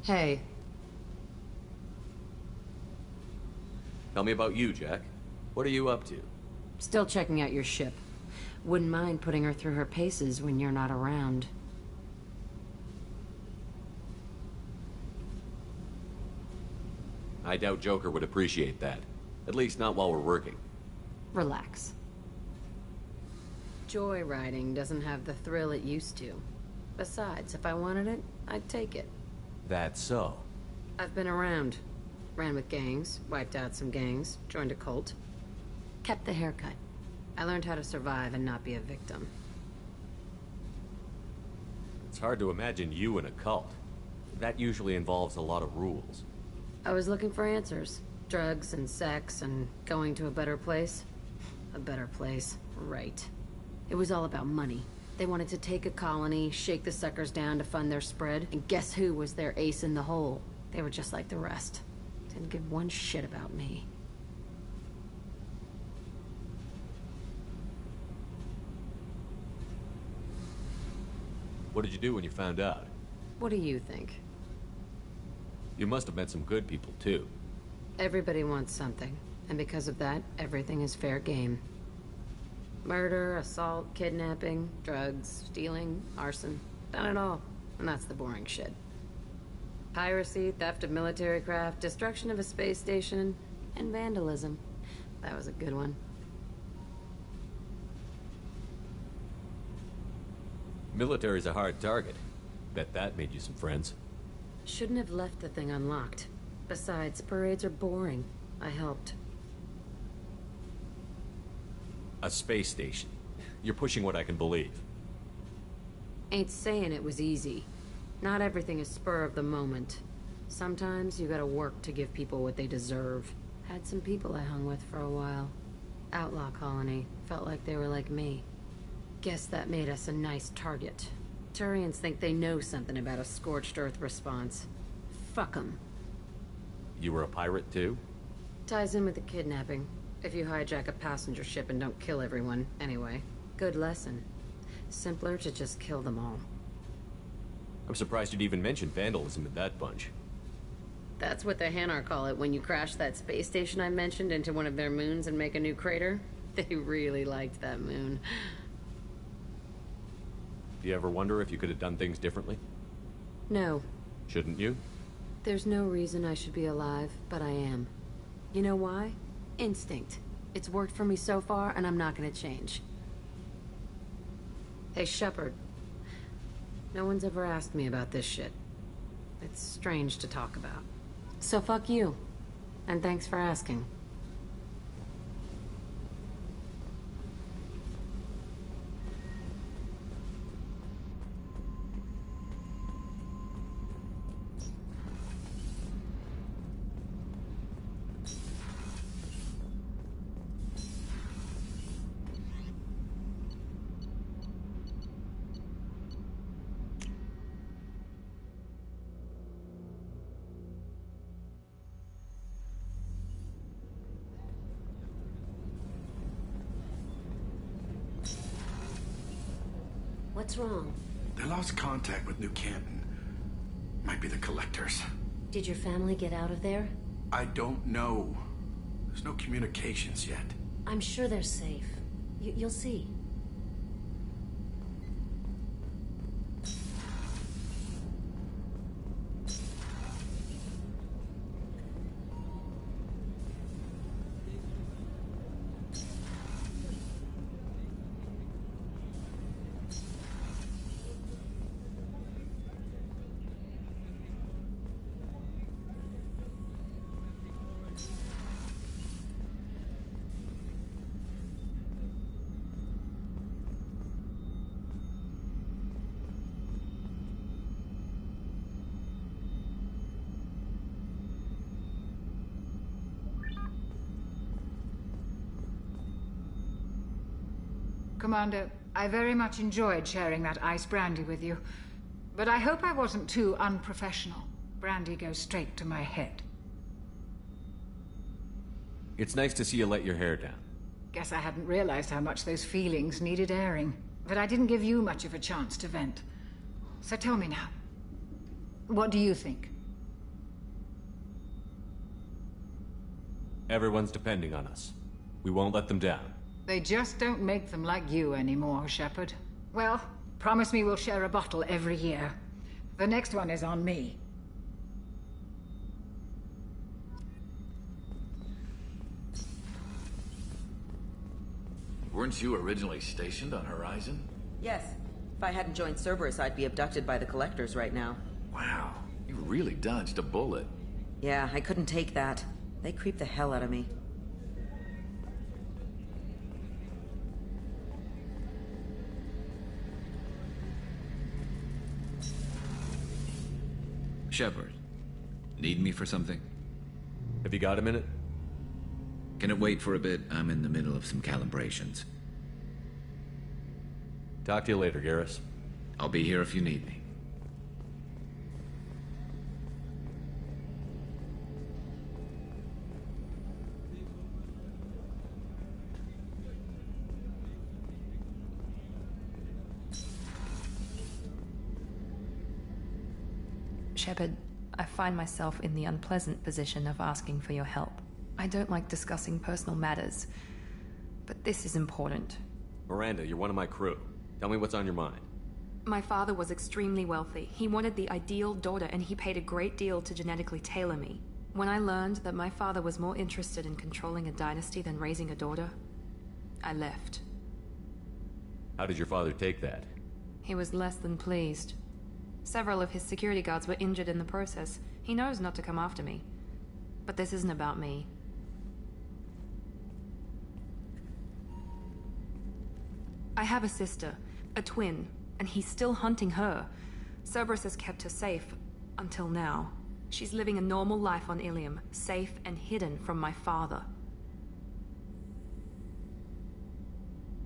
Hey. Tell me about you, Jack. What are you up to? Still checking out your ship. Wouldn't mind putting her through her paces when you're not around. I doubt Joker would appreciate that. At least not while we're working. Relax. Joyriding doesn't have the thrill it used to. Besides, if I wanted it, I'd take it. That's so. I've been around. Ran with gangs, wiped out some gangs, joined a cult. Kept the haircut. I learned how to survive and not be a victim. It's hard to imagine you in a cult. That usually involves a lot of rules. I was looking for answers. Drugs and sex and going to a better place. A better place, right. It was all about money. They wanted to take a colony, shake the suckers down to fund their spread, and guess who was their ace in the hole? They were just like the rest. Didn't give one shit about me. What did you do when you found out? What do you think? You must have met some good people, too. Everybody wants something, and because of that, everything is fair game. Murder, assault, kidnapping, drugs, stealing, arson. Done it all. And that's the boring shit. Piracy, theft of military craft, destruction of a space station, and vandalism. That was a good one. Military's a hard target. Bet that made you some friends. Shouldn't have left the thing unlocked. Besides, parades are boring. I helped. A space station. You're pushing what I can believe. Ain't saying it was easy. Not everything is spur of the moment. Sometimes you gotta work to give people what they deserve. Had some people I hung with for a while. Outlaw colony. Felt like they were like me. Guess that made us a nice target. Turians think they know something about a scorched earth response. Fuck 'em. You were a pirate, too? Ties in with the kidnapping. If you hijack a passenger ship and don't kill everyone, anyway. Good lesson. Simpler to just kill them all. I'm surprised you'd even mention vandalism in that bunch. That's what the Hanar call it when you crash that space station I mentioned into one of their moons and make a new crater. They really liked that moon. Do you ever wonder if you could have done things differently? No. Shouldn't you? There's no reason I should be alive, but I am. You know why? Instinct. It's worked for me so far, and I'm not gonna change. Hey, Shepard. No one's ever asked me about this shit. It's strange to talk about. So fuck you. And thanks for asking. What's wrong? They lost contact with New Canton. Might be the Collectors. Did your family get out of there? I don't know. There's no communications yet. I'm sure they're safe. You'll see. Commander, I very much enjoyed sharing that ice brandy with you. But I hope I wasn't too unprofessional. Brandy goes straight to my head. It's nice to see you let your hair down. Guess I hadn't realized how much those feelings needed airing. But I didn't give you much of a chance to vent. So tell me now. What do you think? Everyone's depending on us. We won't let them down. They just don't make them like you anymore, Shepard. Well, promise me we'll share a bottle every year. The next one is on me. Weren't you originally stationed on Horizon? Yes. If I hadn't joined Cerberus, I'd be abducted by the Collectors right now. Wow, you really dodged a bullet. Yeah, I couldn't take that. They creep the hell out of me. Shepard, need me for something? Have you got a minute? Can it wait for a bit? I'm in the middle of some calibrations. Talk to you later, Garrus. I'll be here if you need me. Shepard, I find myself in the unpleasant position of asking for your help. I don't like discussing personal matters, but this is important. Miranda, you're one of my crew. Tell me what's on your mind. My father was extremely wealthy. He wanted the ideal daughter, and he paid a great deal to genetically tailor me. When I learned that my father was more interested in controlling a dynasty than raising a daughter, I left. How did your father take that? He was less than pleased. Several of his security guards were injured in the process. He knows not to come after me. But this isn't about me. I have a sister, a twin, and he's still hunting her. Cerberus has kept her safe, until now. She's living a normal life on Ilium, safe and hidden from my father.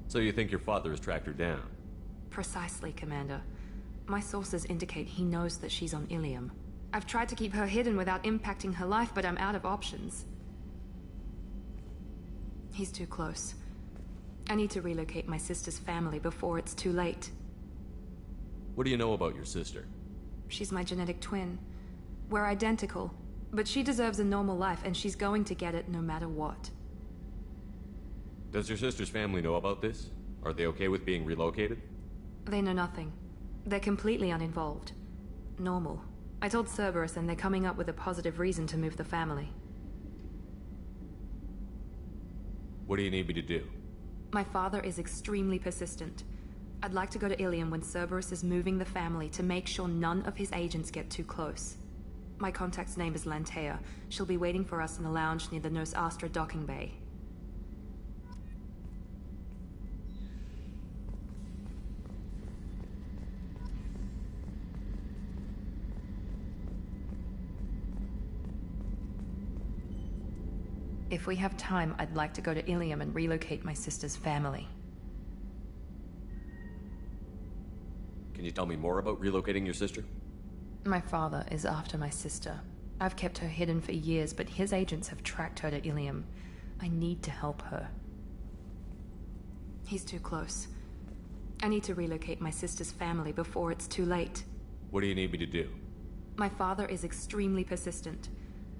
So you think your father has tracked her down? Precisely, Commander. My sources indicate he knows that she's on Ilium. I've tried to keep her hidden without impacting her life, but I'm out of options. He's too close. I need to relocate my sister's family before it's too late. What do you know about your sister? She's my genetic twin. We're identical, but she deserves a normal life, and she's going to get it no matter what. Does your sister's family know about this? Are they okay with being relocated? They know nothing. They're completely uninvolved. Normal. I told Cerberus, and they're coming up with a positive reason to move the family. What do you need me to do? My father is extremely persistent. I'd like to go to Ilium when Cerberus is moving the family to make sure none of his agents get too close. My contact's name is Lantea. She'll be waiting for us in the lounge near the Nos Astra docking bay. If we have time, I'd like to go to Ilium and relocate my sister's family. Can you tell me more about relocating your sister? My father is after my sister. I've kept her hidden for years, but his agents have tracked her to Ilium. I need to help her. He's too close. I need to relocate my sister's family before it's too late. What do you need me to do? My father is extremely persistent.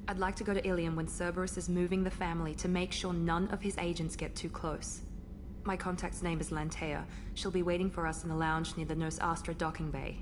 I'd like to go to Ilium when Cerberus is moving the family to make sure none of his agents get too close. My contact's name is Lantea. She'll be waiting for us in the lounge near the Nos Astra docking bay.